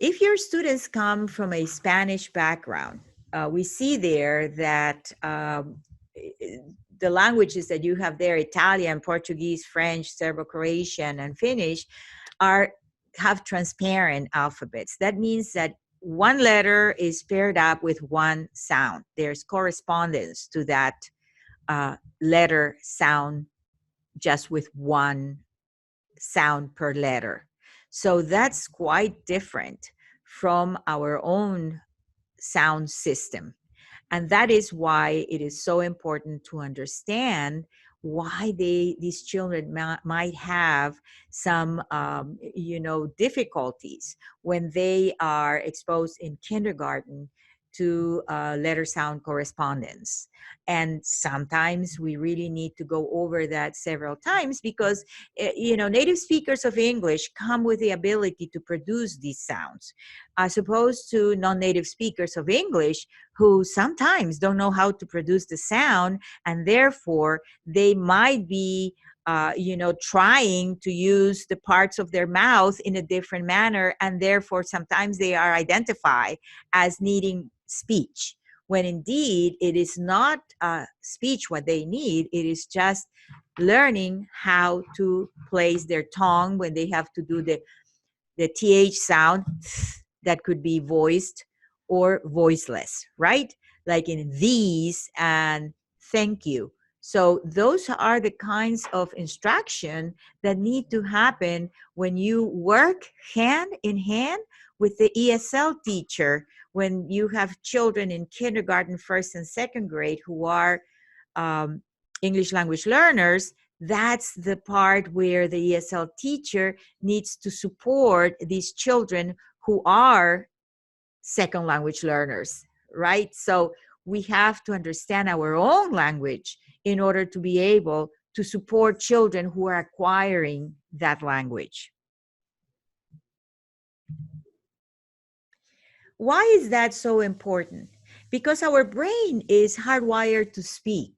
If your students come from a Spanish background, we see there that the languages that you have there, Italian, Portuguese, French, Serbo-Croatian, and Finnish, have transparent alphabets. That means that one letter is paired up with one sound. There's correspondence to that letter sound just with one sound per letter. So that's quite different from our own sound system. And that is why it is so important to understand why these children might have some, difficulties when they are exposed in kindergarten to letter sound correspondence. And sometimes we really need to go over that several times because, native speakers of English come with the ability to produce these sounds, as opposed to non-native speakers of English who sometimes don't know how to produce the sound, and therefore they might be trying to use the parts of their mouth in a different manner, and therefore sometimes they are identified as needing speech, when indeed it is not speech what they need. It is just learning how to place their tongue when they have to do the th sound that could be voiced or voiceless, right? Like in these and thank you. So those are the kinds of instruction that need to happen when you work hand in hand with the ESL teacher, when you have children in kindergarten, first and second grade who are um, English language learners. That's the part where the ESL teacher needs to support these children who are second language learners, right? So we have to understand our own language in order to be able to support children who are acquiring that language. Why is that so important? Because our brain is hardwired to speak.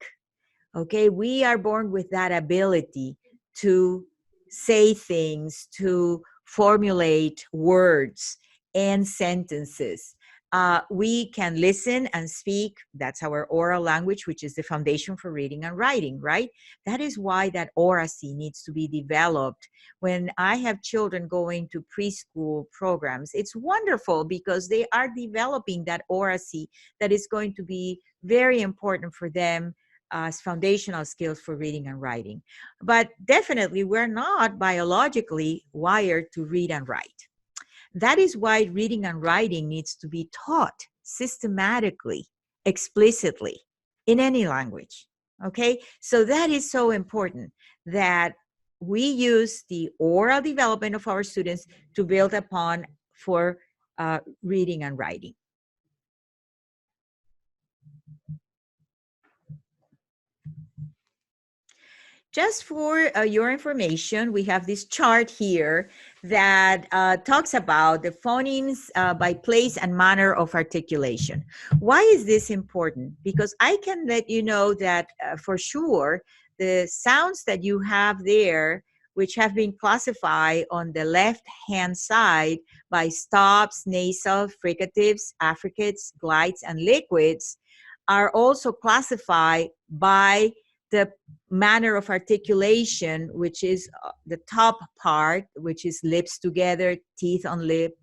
Okay, we are born with that ability to say things, to formulate words and sentences. We can listen and speak. That's our oral language, which is the foundation for reading and writing, right? That is why that oracy needs to be developed. When I have children going to preschool programs, it's wonderful because they are developing that oracy that is going to be very important for them as foundational skills for reading and writing. But definitely, we're not biologically wired to read and write. That is why reading and writing needs to be taught systematically, explicitly, in any language. Okay? So that is so important that we use the oral development of our students to build upon for reading and writing. Just for your information, we have this chart here that talks about the phonemes by place and manner of articulation. Why is this important? Because I can let you know that for sure, the sounds that you have there, which have been classified on the left-hand side by stops, nasal, fricatives, affricates, glides, and liquids, are also classified by the manner of articulation, which is the top part, which is lips together, teeth on lip,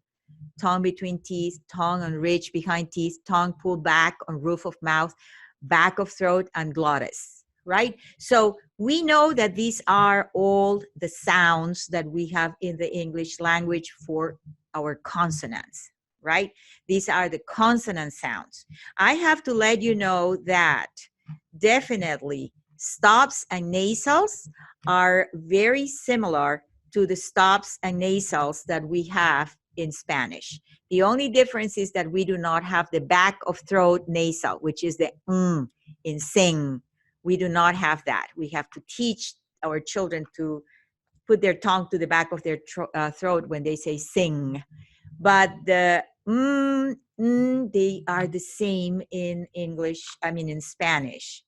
tongue between teeth, tongue on ridge behind teeth, tongue pulled back on roof of mouth, back of throat, and glottis, right? So we know that these are all the sounds that we have in the English language for our consonants, right? These are the consonant sounds. I have to let you know that definitely stops and nasals are very similar to the stops and nasals that we have in Spanish. The only difference is that we do not have the back of throat nasal, which is the in sing. We do not have that. We have to teach our children to put their tongue to the back of their throat when they say sing. But the they are the same in English, in Spanish.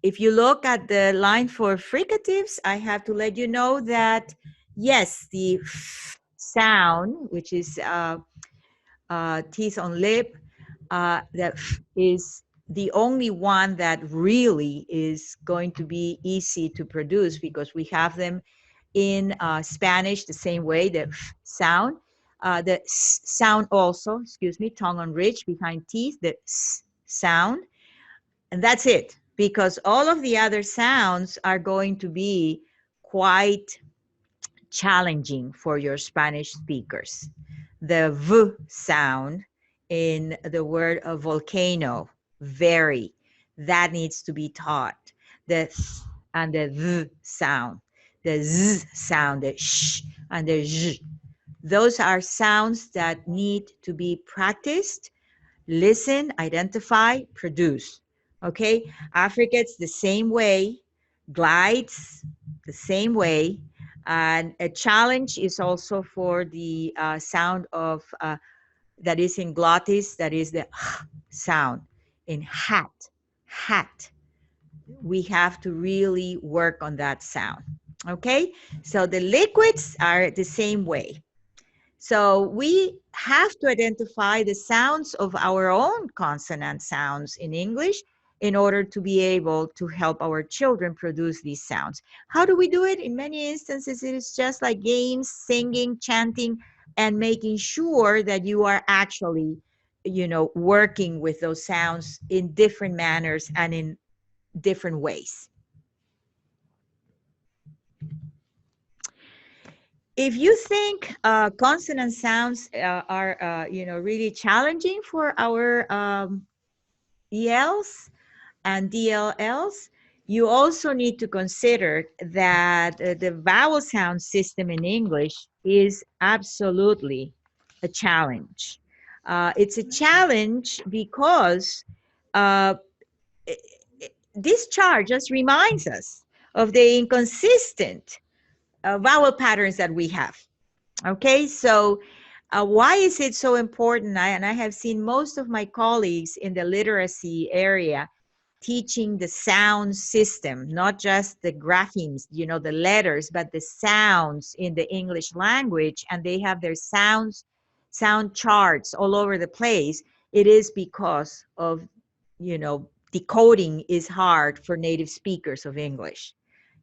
If you look at the line for fricatives, I have to let you know that, yes, the sound, which is teeth on lip, that is the only one that really is going to be easy to produce because we have them in Spanish the same way, the sound. The sound also, excuse me, tongue on ridge behind teeth, the sound. And that's it, because all of the other sounds are going to be quite challenging for your Spanish speakers. The V sound in the word of volcano, very, that needs to be taught. The th and the V sound, the Z sound, the sh and the zh. Those are sounds that need to be practiced. Listen, identify, produce. Okay, affricates the same way, glides the same way, and a challenge is also for the sound of that is in glottis, that is the sound in hat, hat. We have to really work on that sound. Okay, so the liquids are the same way. So we have to identify the sounds of our own consonant sounds in English in order to be able to help our children produce these sounds. How do we do it? In many instances, it is just like games, singing, chanting, and making sure that you are actually, working with those sounds in different manners and in different ways. If you think consonant sounds are, really challenging for our ELs and DLLs, you also need to consider that the vowel sound system in English is absolutely a challenge. It's a challenge because uh, this chart just reminds us of the inconsistent vowel patterns that we have. Okay, so why is it so important? And I have seen most of my colleagues in the literacy area teaching the sound system, not just the graphemes, the letters, but the sounds in the English language, and they have their sound charts all over the place. It is because of, decoding is hard for native speakers of English.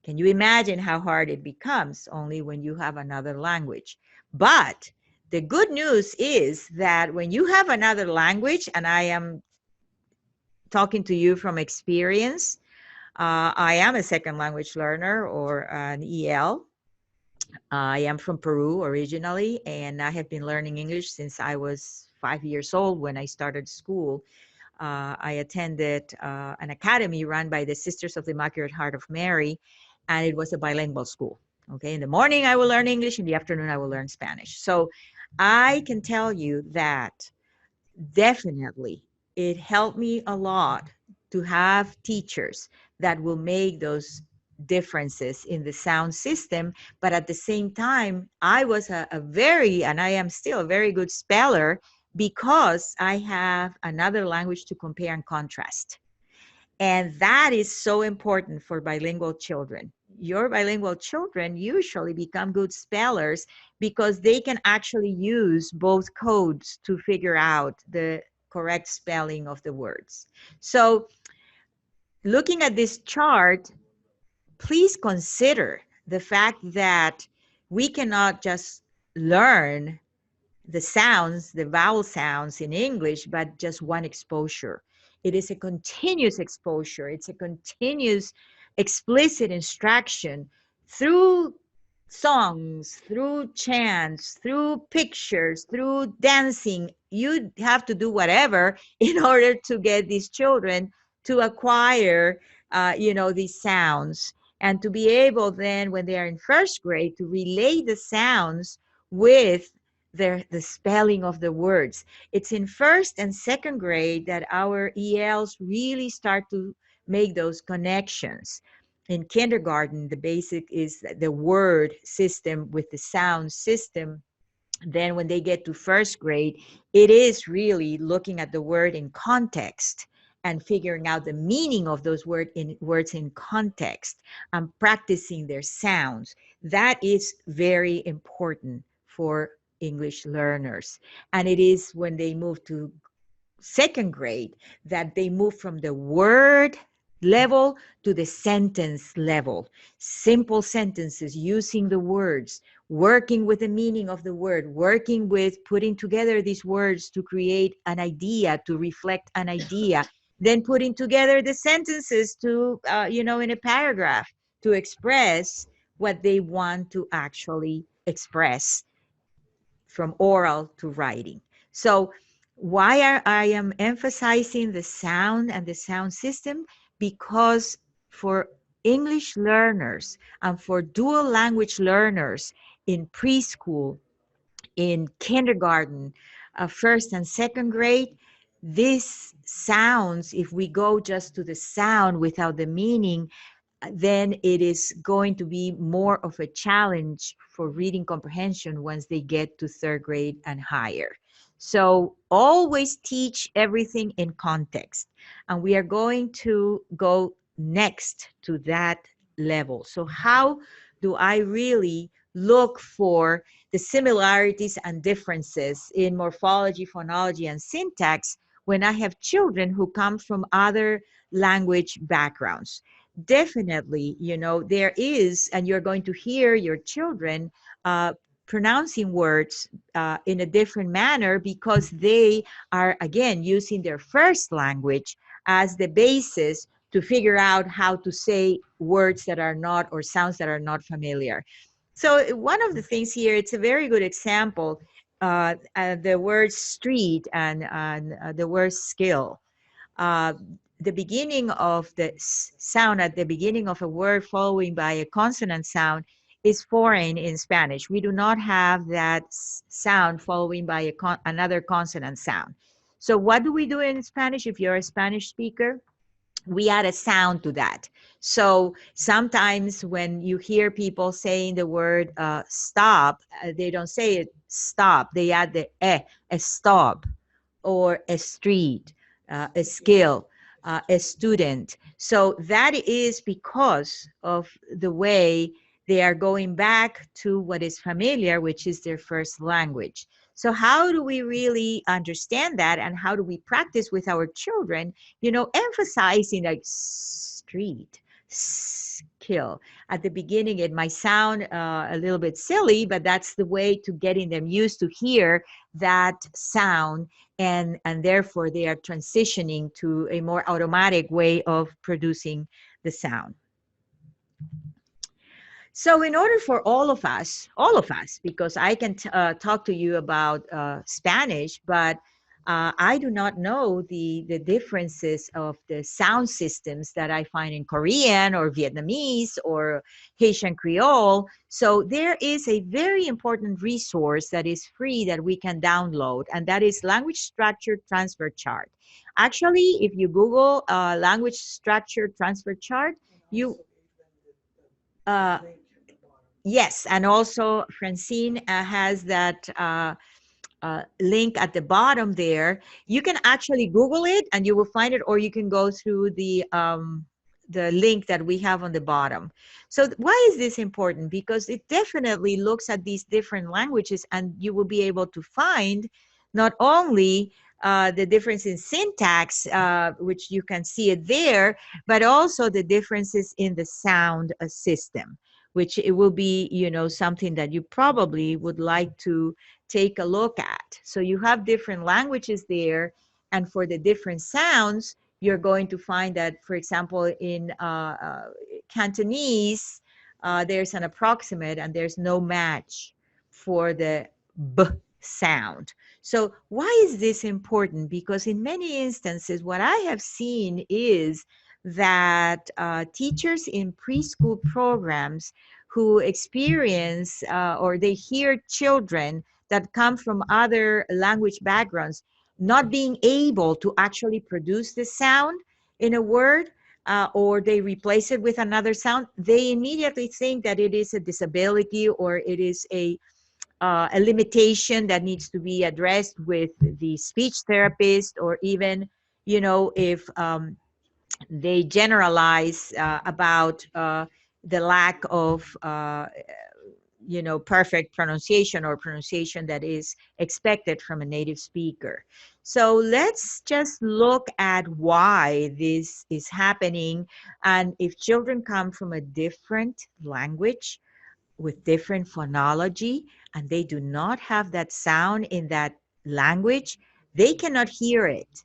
Can you imagine how hard it becomes only when you have another language? But the good news is that when you have another language, and I am talking to you from experience, I am a second language learner or an EL. I am from Peru originally, and I have been learning English since I was 5 years old when I started school. I attended an academy run by the Sisters of the Immaculate Heart of Mary, and it was a bilingual school. Okay, in the morning I will learn English, in the afternoon I will learn Spanish. So I can tell you that definitely it helped me a lot to have teachers that will make those differences in the sound system. But at the same time, I was a very, and I am still a very good speller because I have another language to compare and contrast. And that is so important for bilingual children. Your bilingual children usually become good spellers because they can actually use both codes to figure out the correct spelling of the words. So, looking at this chart, please consider the fact that we cannot just learn the sounds, the vowel sounds in English, but just one exposure. It is a continuous exposure. It's a continuous explicit instruction through songs, through chants, through pictures, through dancing. You have to do whatever in order to get these children to acquire, these sounds, and to be able then, when they are in first grade, to relate the sounds with the spelling of the words. It's in first and second grade that our ELs really start to make those connections. In kindergarten, the basic is the word system with the sound system. Then when they get to first grade, it is really looking at the word in context and figuring out the meaning of those words in context and practicing their sounds. That is very important for English learners. And it is when they move to second grade that they move from the word level to the sentence level. Simple sentences using the words, working with the meaning of the word, working with putting together these words to create an idea, to reflect an idea, then putting together the sentences to, in a paragraph to express what they want to actually express from oral to writing. So why I am emphasizing the sound and the sound system? Because for English learners and for dual language learners in preschool, in kindergarten, first and second grade, these sounds, if we go just to the sound without the meaning, then it is going to be more of a challenge for reading comprehension once they get to third grade and higher. So always teach everything in context. And we are going to go next to that level. So how do I really look for the similarities and differences in morphology, phonology, and syntax when I have children who come from other language backgrounds. Definitely, there is, and you're going to hear your children pronouncing words in a different manner because they are, again, using their first language as the basis to figure out how to say words that are not, or sounds that are not familiar. So one of the things here, it's a very good example, the word street and the word skill. Uh, the beginning of the sound at the beginning of a word following by a consonant sound is foreign in Spanish. We do not have that sound following by another consonant sound. So what do we do in Spanish if you're a Spanish speaker? We add a sound to that. So sometimes when you hear people saying the word stop, they don't say it stop. They add the a stop, or a street, a skill, a student. So that is because of the way they are going back to what is familiar, which is their first language. So how do we really understand that, and how do we practice with our children, emphasizing like street, skill. At the beginning, it might sound a little bit silly, but that's the way to getting them used to hear that sound, and therefore they are transitioning to a more automatic way of producing the sound. So in order for all of us, because I can talk to you about Spanish, but I do not know the differences of the sound systems that I find in Korean or Vietnamese or Haitian Creole. So there is a very important resource that is free that we can download, and that is Language Structure Transfer Chart. Actually, if you Google Language Structure Transfer Chart, you yes, and also Francine has that link at the bottom there. You can actually Google it and you will find it, or you can go through the link that we have on the bottom. So why is this important? Because it definitely looks at these different languages, and you will be able to find not only the difference in syntax, which you can see it there, but also the differences in the sound system, which it will be, something that you probably would like to take a look at. So you have different languages there, and for the different sounds, you're going to find that, for example, in Cantonese, there's an approximate and there's no match for the B sound. So why is this important? Because in many instances, what I have seen is that teachers in preschool programs who experience or they hear children that come from other language backgrounds not being able to actually produce the sound in a word, or they replace it with another sound, they immediately think that it is a disability, or it is a limitation that needs to be addressed with the speech therapist, or even, if they generalize about the lack of perfect pronunciation, or pronunciation that is expected from a native speaker. So let's just look at why this is happening. And if children come from a different language with different phonology, and they do not have that sound in that language, they cannot hear it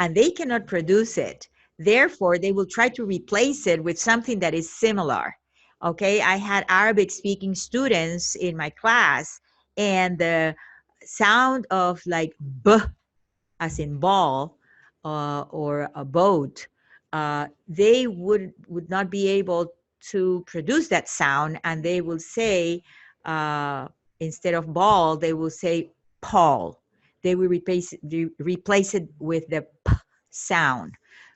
and they cannot produce it. Therefore, they will try to replace it with something that is similar. Okay, I had Arabic speaking students in my class, and the sound of like B, as in ball, or a boat, they would not be able to produce that sound, and they will say, instead of ball, they will say Paul. They will replace it with the P sound,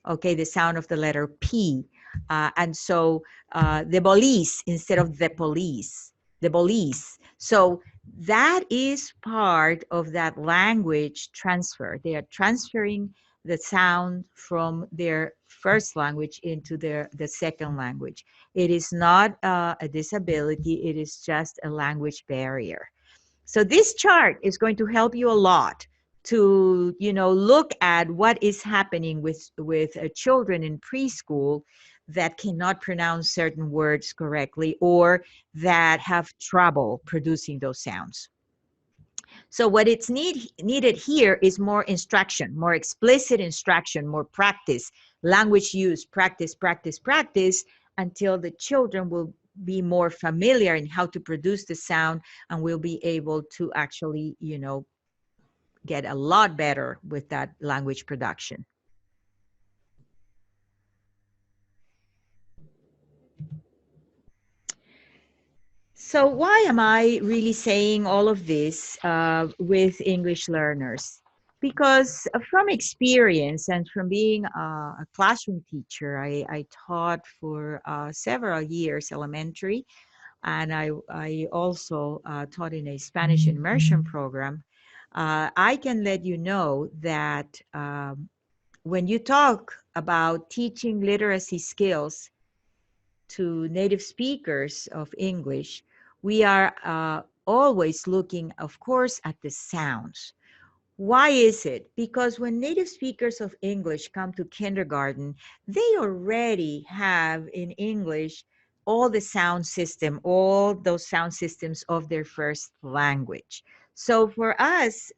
okay, the sound of the letter P. And so the police instead of the police, the police. So that is part of that language transfer. They are transferring the sound from their first language into the second language. It is not a disability, it is just a language barrier. So this chart is going to help you a lot to, look at what is happening with children in preschool that cannot pronounce certain words correctly or that have trouble producing those sounds. So what it's needed here is more instruction, more explicit instruction, more practice, language use, practice, practice, practice, until the children will be more familiar in how to produce the sound and will be able to actually, get a lot better with that language production. So why am I really saying all of this with English learners? Because from experience and from being a classroom teacher, I taught for several years elementary, and I also taught in a Spanish immersion program. I can let you know that when you talk about teaching literacy skills to native speakers of English, we are always looking, of course, at the sounds. Why is it? Because when native speakers of English come to kindergarten, they already have in English all the sound system, all those sound systems of their first language. So for us,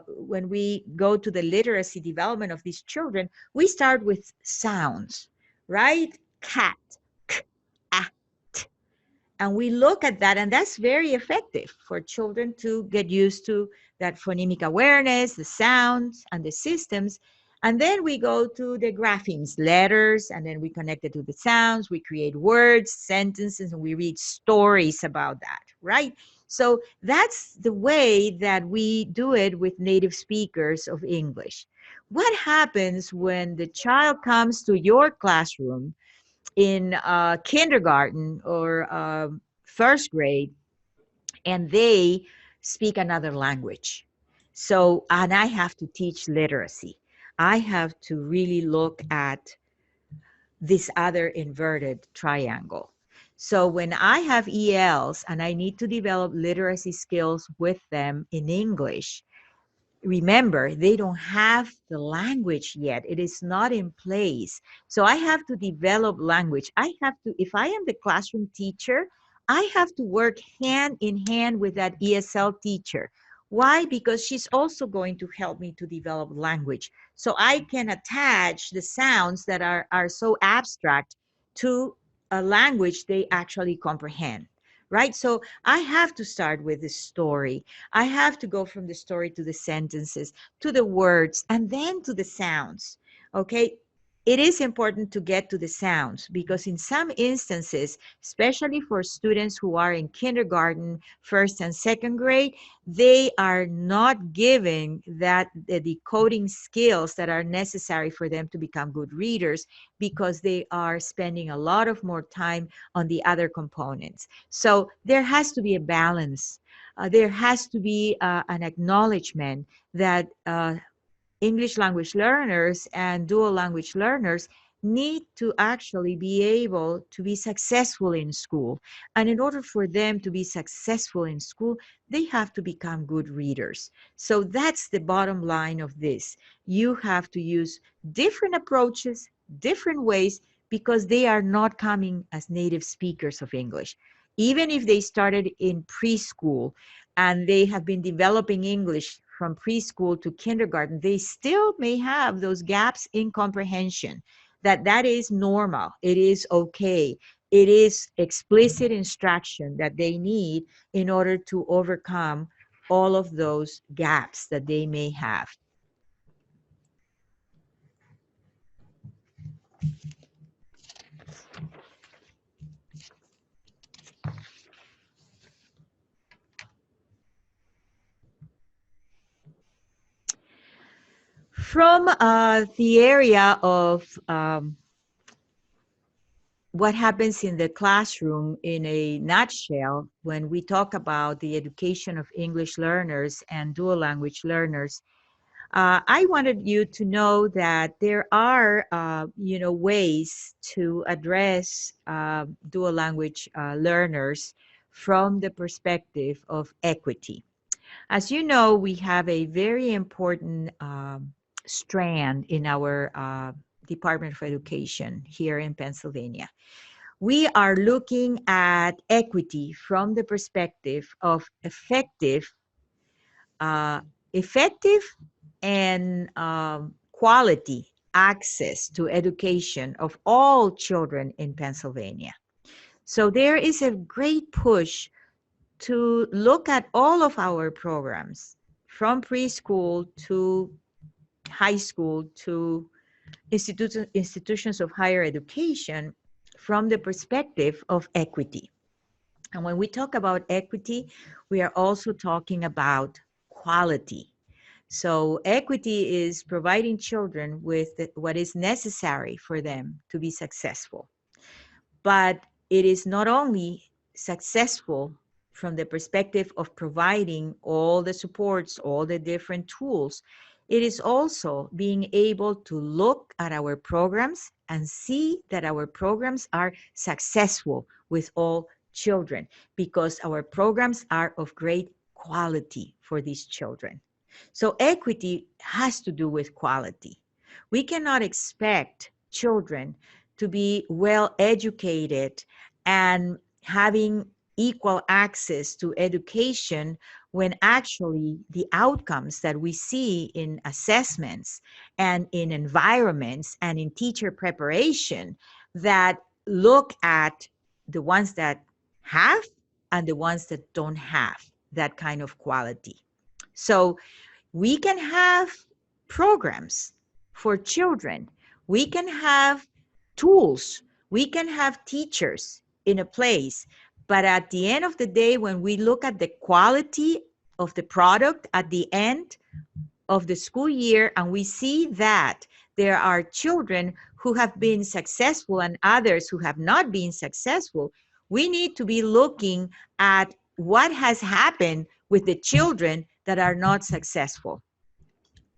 when we go to the literacy development of these children, we start with sounds, right? Cat, k, ah, t. And we look at that, and that's very effective for children to get used to that phonemic awareness, the sounds, and the systems. And then we go to the graphemes, letters, and then we connect it to the sounds. We create words, sentences, and we read stories about that, right? So that's the way that we do it with native speakers of English. What happens when the child comes to your classroom in kindergarten or first grade, and they speak another language? So, and I have to teach literacy. I have to really look at this other inverted triangle. So when I have ELs and I need to develop literacy skills with them in English, remember, they don't have the language yet. It is not in place. So I have to develop language. I have to, if I am the classroom teacher, I have to work hand in hand with that ESL teacher. Why? Because she's also going to help me to develop language. So I can attach the sounds that are so abstract to a language they actually comprehend, right? So I have to start with the story. I have to go from the story to the sentences, to the words, and then to the sounds. Okay. It is important to get to the sounds because in some instances, especially for students who are in kindergarten, first and second grade, they are not given that the decoding skills that are necessary for them to become good readers because they are spending a lot of more time on the other components. So there has to be a balance. There has to be an acknowledgement that English language learners and dual language learners need to actually be able to be successful in school. And in order for them to be successful in school, they have to become good readers. So that's the bottom line of this. You have to use different approaches, different ways, because they are not coming as native speakers of English. Even if they started in preschool and they have been developing English from preschool to kindergarten, they still may have those gaps in comprehension. That is normal. It is okay. It is explicit instruction that they need in order to overcome all of those gaps that they may have. From the area of what happens in the classroom in a nutshell, when we talk about the education of English learners and dual language learners, I wanted you to know that there are, ways to address dual language learners from the perspective of equity. As you know, we have a very important strand in our Department of Education here in Pennsylvania. We are looking at equity from the perspective of uh, effective and quality access to education of all children in Pennsylvania. So there is a great push to look at all of our programs from preschool to high school to institutions of higher education from the perspective of equity. And when we talk about equity, we are also talking about quality. So equity is providing children with what is necessary for them to be successful. But it is not only successful from the perspective of providing all the supports, all the different tools, it is also being able to look at our programs and see that our programs are successful with all children because our programs are of great quality for these children. So equity has to do with quality. We cannot expect children to be well educated and having equal access to education when actually the outcomes that we see in assessments and in environments and in teacher preparation that look at the ones that have and the ones that don't have that kind of quality. So we can have programs for children. We can have tools. We can have teachers in a place. But at the end of the day, when we look at the quality of the product at the end of the school year and we see that there are children who have been successful and others who have not been successful, we need to be looking at what has happened with the children that are not successful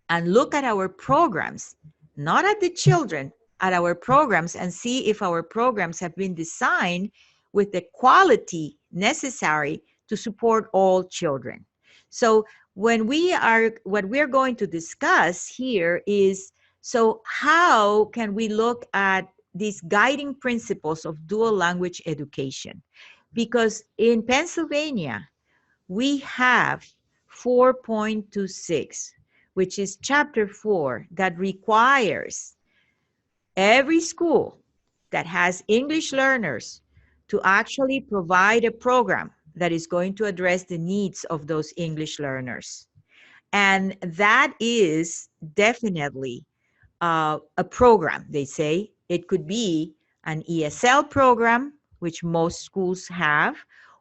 and look at our programs, not at the children, at our programs and see if our programs have been designed with the quality necessary to support all children. So what we're going to discuss here is, so how can we look at these guiding principles of dual language education? Because in Pennsylvania, we have 4.26, which is chapter 4, that requires every school that has English learners to actually provide a program that is going to address the needs of those English learners. And that is definitely a program, they say. It could be an ESL program, which most schools have,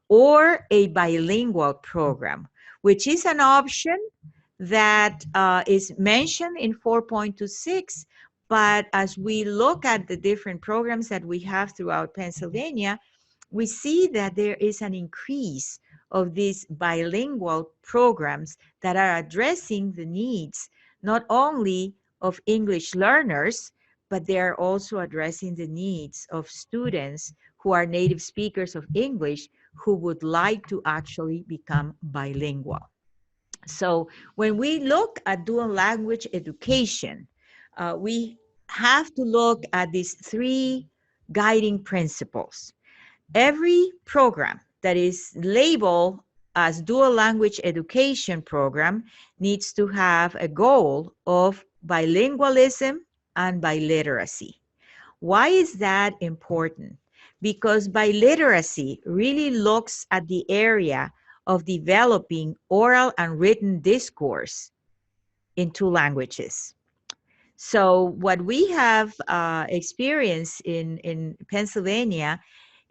or a bilingual program, which is an option that is mentioned in 4.26. But as we look at the different programs that we have throughout Pennsylvania, we see that there is an increase of these bilingual programs that are addressing the needs not only of English learners, but they are also addressing the needs of students who are native speakers of English who would like to actually become bilingual. So when we look at dual language education, we have to look at these three guiding principles. Every program that is labeled as dual language education program needs to have a goal of bilingualism and biliteracy. Why is that important? Because biliteracy really looks at the area of developing oral and written discourse in two languages. So what we have experienced in Pennsylvania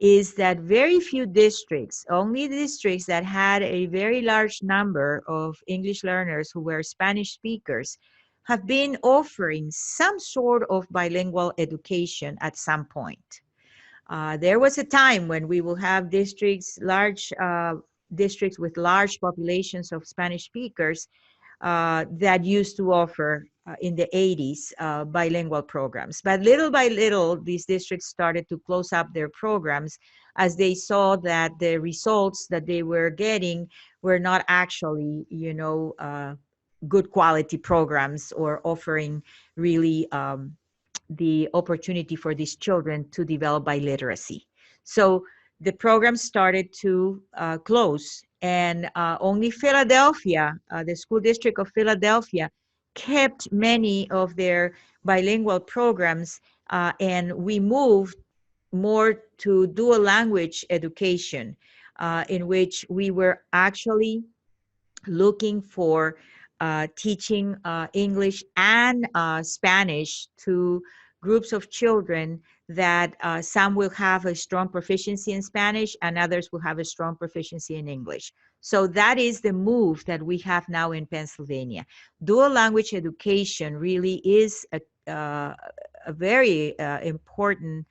is that very few districts, only districts that had a very large number of English learners who were Spanish speakers, have been offering some sort of bilingual education at some point. There was a time when we will have districts, large districts with large populations of Spanish speakers, that used to offer in the 80s bilingual programs. But little by little, these districts started to close up their programs as they saw that the results that they were getting were not actually, good quality programs or offering really the opportunity for these children to develop biliteracy. So the program started to close, and only Philadelphia, the school district of Philadelphia, kept many of their bilingual programs, and we moved more to dual language education, in which we were actually looking for teaching English and Spanish to groups of children that some will have a strong proficiency in Spanish and others will have a strong proficiency in English. So that is the move that we have now in Pennsylvania. Dual language education really is a very important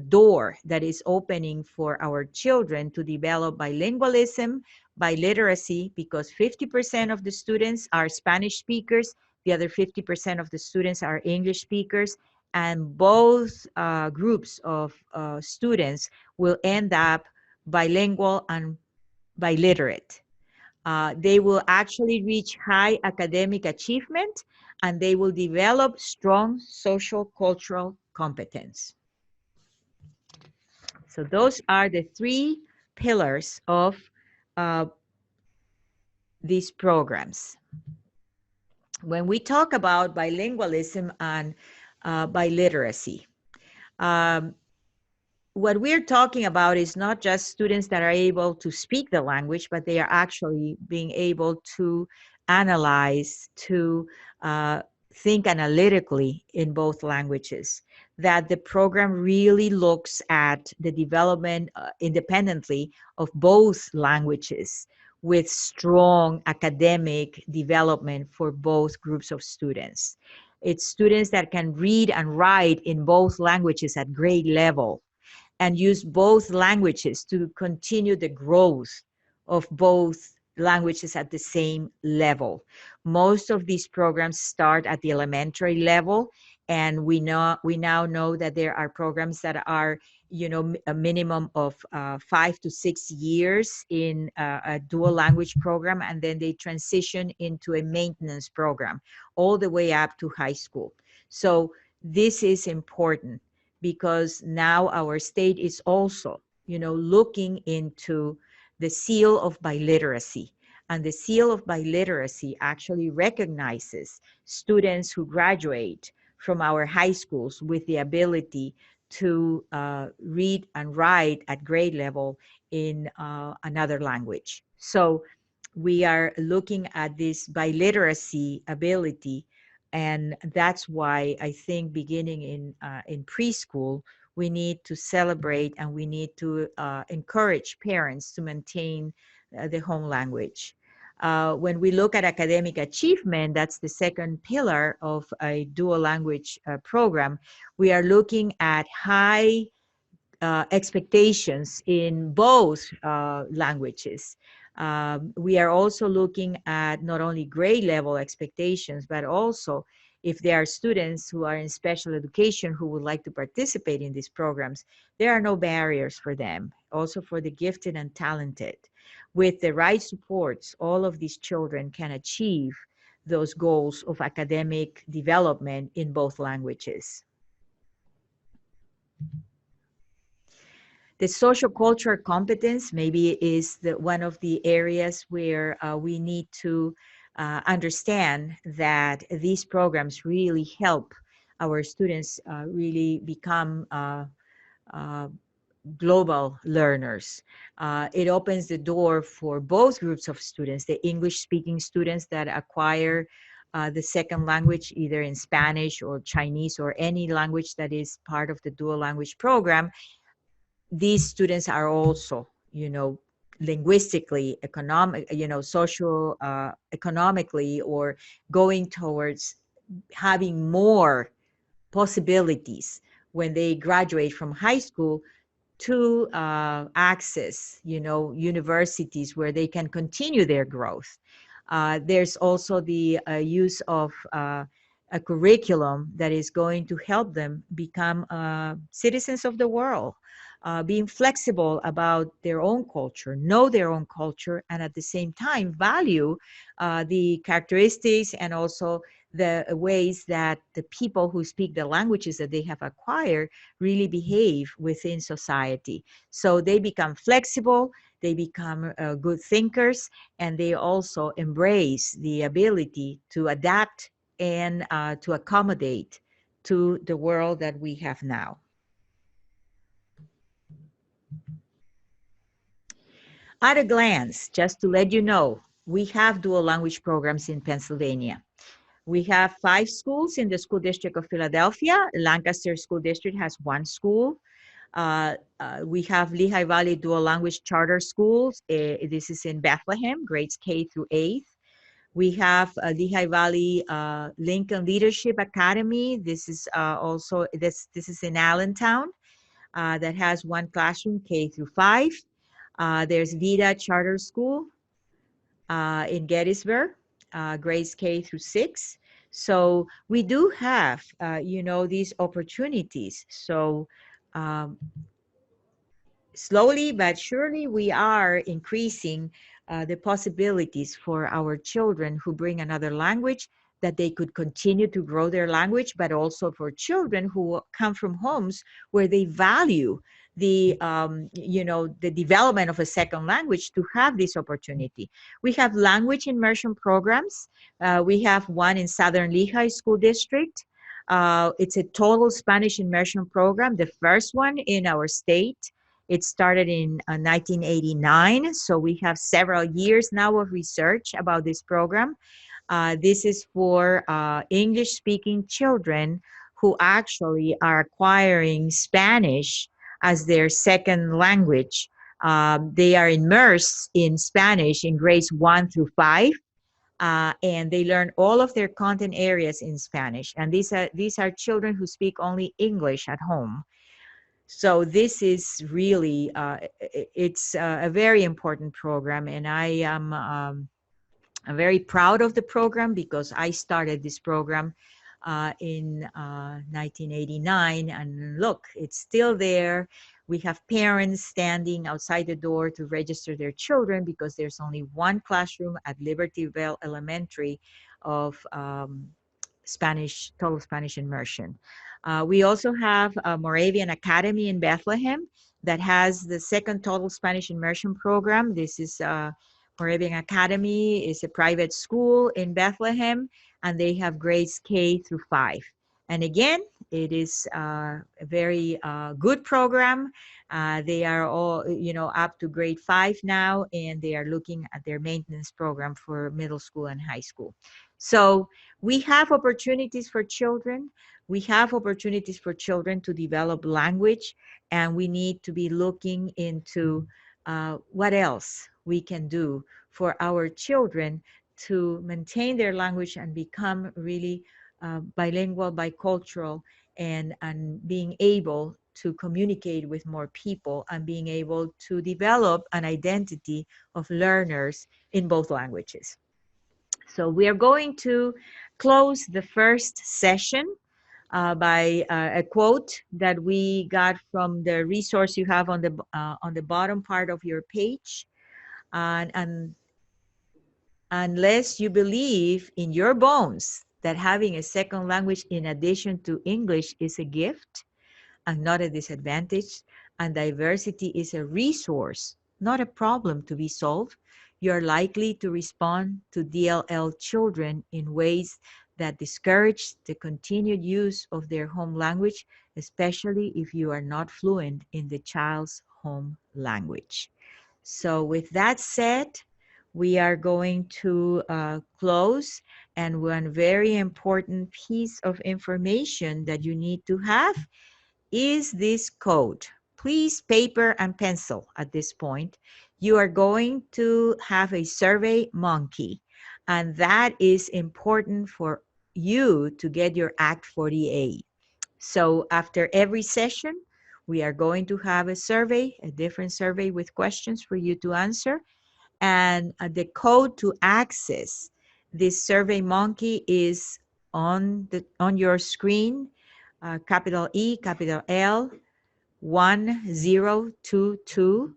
door that is opening for our children to develop bilingualism, biliteracy, because 50% of the students are Spanish speakers, the other 50% of the students are English speakers, and both groups of students will end up bilingual and biliterate. They will actually reach high academic achievement, and they will develop strong social cultural competence. So those are the three pillars of uh, these programs. When we talk about bilingualism and biliteracy, um, what we're talking about is not just students that are able to speak the language, but they are actually being able to analyze, to think analytically in both languages. That the program really looks at the development independently of both languages with strong academic development for both groups of students. It's students that can read and write in both languages at grade level and use both languages to continue the growth of both languages at the same level. Most of these programs start at the elementary level, and we now know that there are programs that are, a minimum of 5 to 6 years in a dual language program, and then they transition into a maintenance program all the way up to high school. So this is important, because now our state is also, looking into the seal of biliteracy. And the seal of biliteracy actually recognizes students who graduate from our high schools with the ability to read and write at grade level in another language. So we are looking at this biliteracy ability, and that's why I think beginning in preschool, we need to celebrate and we need to encourage parents to maintain the home language. When we look at academic achievement, that's the second pillar of a dual language program. We are looking at high expectations in both languages. We are also looking at not only grade level expectations, but also if there are students who are in special education who would like to participate in these programs, there are no barriers for them, also for the gifted and talented. With the right supports, all of these children can achieve those goals of academic development in both languages. The social cultural competence maybe is one of the areas where we need to understand that these programs really help our students really become global learners. It opens the door for both groups of students, the English-speaking students that acquire the second language, either in Spanish or Chinese or any language that is part of the dual language program. These students are also, linguistically, social, economically, or going towards having more possibilities when they graduate from high school to access, universities where they can continue their growth. There's also the use of a curriculum that is going to help them become citizens of the world, being flexible about their own culture, know their own culture, and at the same time value the characteristics and also the ways that the people who speak the languages that they have acquired really behave within society. So they become flexible, they become good thinkers, and they also embrace the ability to adapt and to accommodate to the world that we have now. At a glance, just to let you know, we have dual language programs in Pennsylvania. We have 5 schools in the School District of Philadelphia. Lancaster School District has 1 school. We have Lehigh Valley Dual Language Charter Schools. This is in Bethlehem, grades K through 8th. We have Lehigh Valley Lincoln Leadership Academy. This is also, this is in Allentown, that has 1 classroom, K through 5. There's Vida Charter School in Gettysburg, grades K through 6. So we do have, these opportunities. So um, slowly but surely, we are increasing the possibilities for our children who bring another language, that they could continue to grow their language, but also for children who come from homes where they value the development of a second language, to have this opportunity. We have language immersion programs. We have one in Southern Lehigh School District. It's a total Spanish immersion program, the first one in our state. It started in 1989, so we have several years now of research about this program. This is for English-speaking children who actually are acquiring Spanish as their second language. They are immersed in Spanish in grades 1 through 5. And they learn all of their content areas in Spanish. And these are children who speak only English at home. So this is really, it's a very important program, and I'm very proud of the program, because I started this program in 1989, and look, it's still there. We have parents standing outside the door to register their children, because there's only 1 classroom at Libertyville Elementary of total Spanish immersion. We also have a Moravian Academy in Bethlehem that has the second total Spanish immersion program. This is Moravian Academy is a private school in Bethlehem, and they have grades K through 5. And again, it is a very good program. They are all, up to grade 5 now, and they are looking at their maintenance program for middle school and high school. So we have opportunities for children. We have opportunities for children to develop language, and we need to be looking into what else we can do for our children to maintain their language and become really bilingual, bicultural, and being able to communicate with more people, and being able to develop an identity of learners in both languages. So we are going to close the first session by a quote that we got from the resource you have on the bottom part of your page. And unless you believe in your bones that having a second language in addition to English is a gift and not a disadvantage, and diversity is a resource, not a problem to be solved, you're likely to respond to DLL children in ways that discourage the continued use of their home language, especially if you are not fluent in the child's home language. So with that said, we are going to close, and one very important piece of information that you need to have is this code. Please, paper and pencil at this point. You are going to have a survey monkey, and that is important for you to get your Act 48. So after every session, we are going to have a survey, a different survey with questions for you to answer. And the code to access this Survey Monkey is on your screen, capital E, capital L, 1022.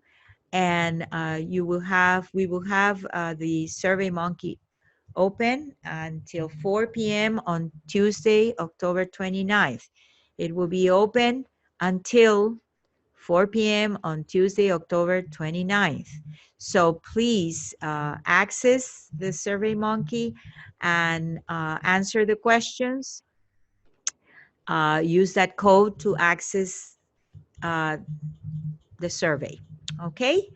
And we will have the Survey Monkey open until 4 p.m. on Tuesday, October 29th. It will be open until 4 p.m. on Tuesday, October 29th. So please access the Survey Monkey and answer the questions. Use that code to access the survey. Okay?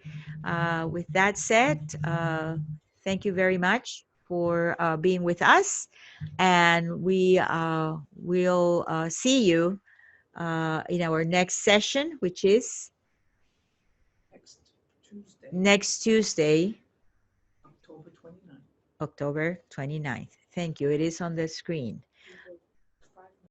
With that said, thank you very much for being with us. And we will see you in our next session, which is next Tuesday, October 29th. October 29th. Thank you. It is on the screen.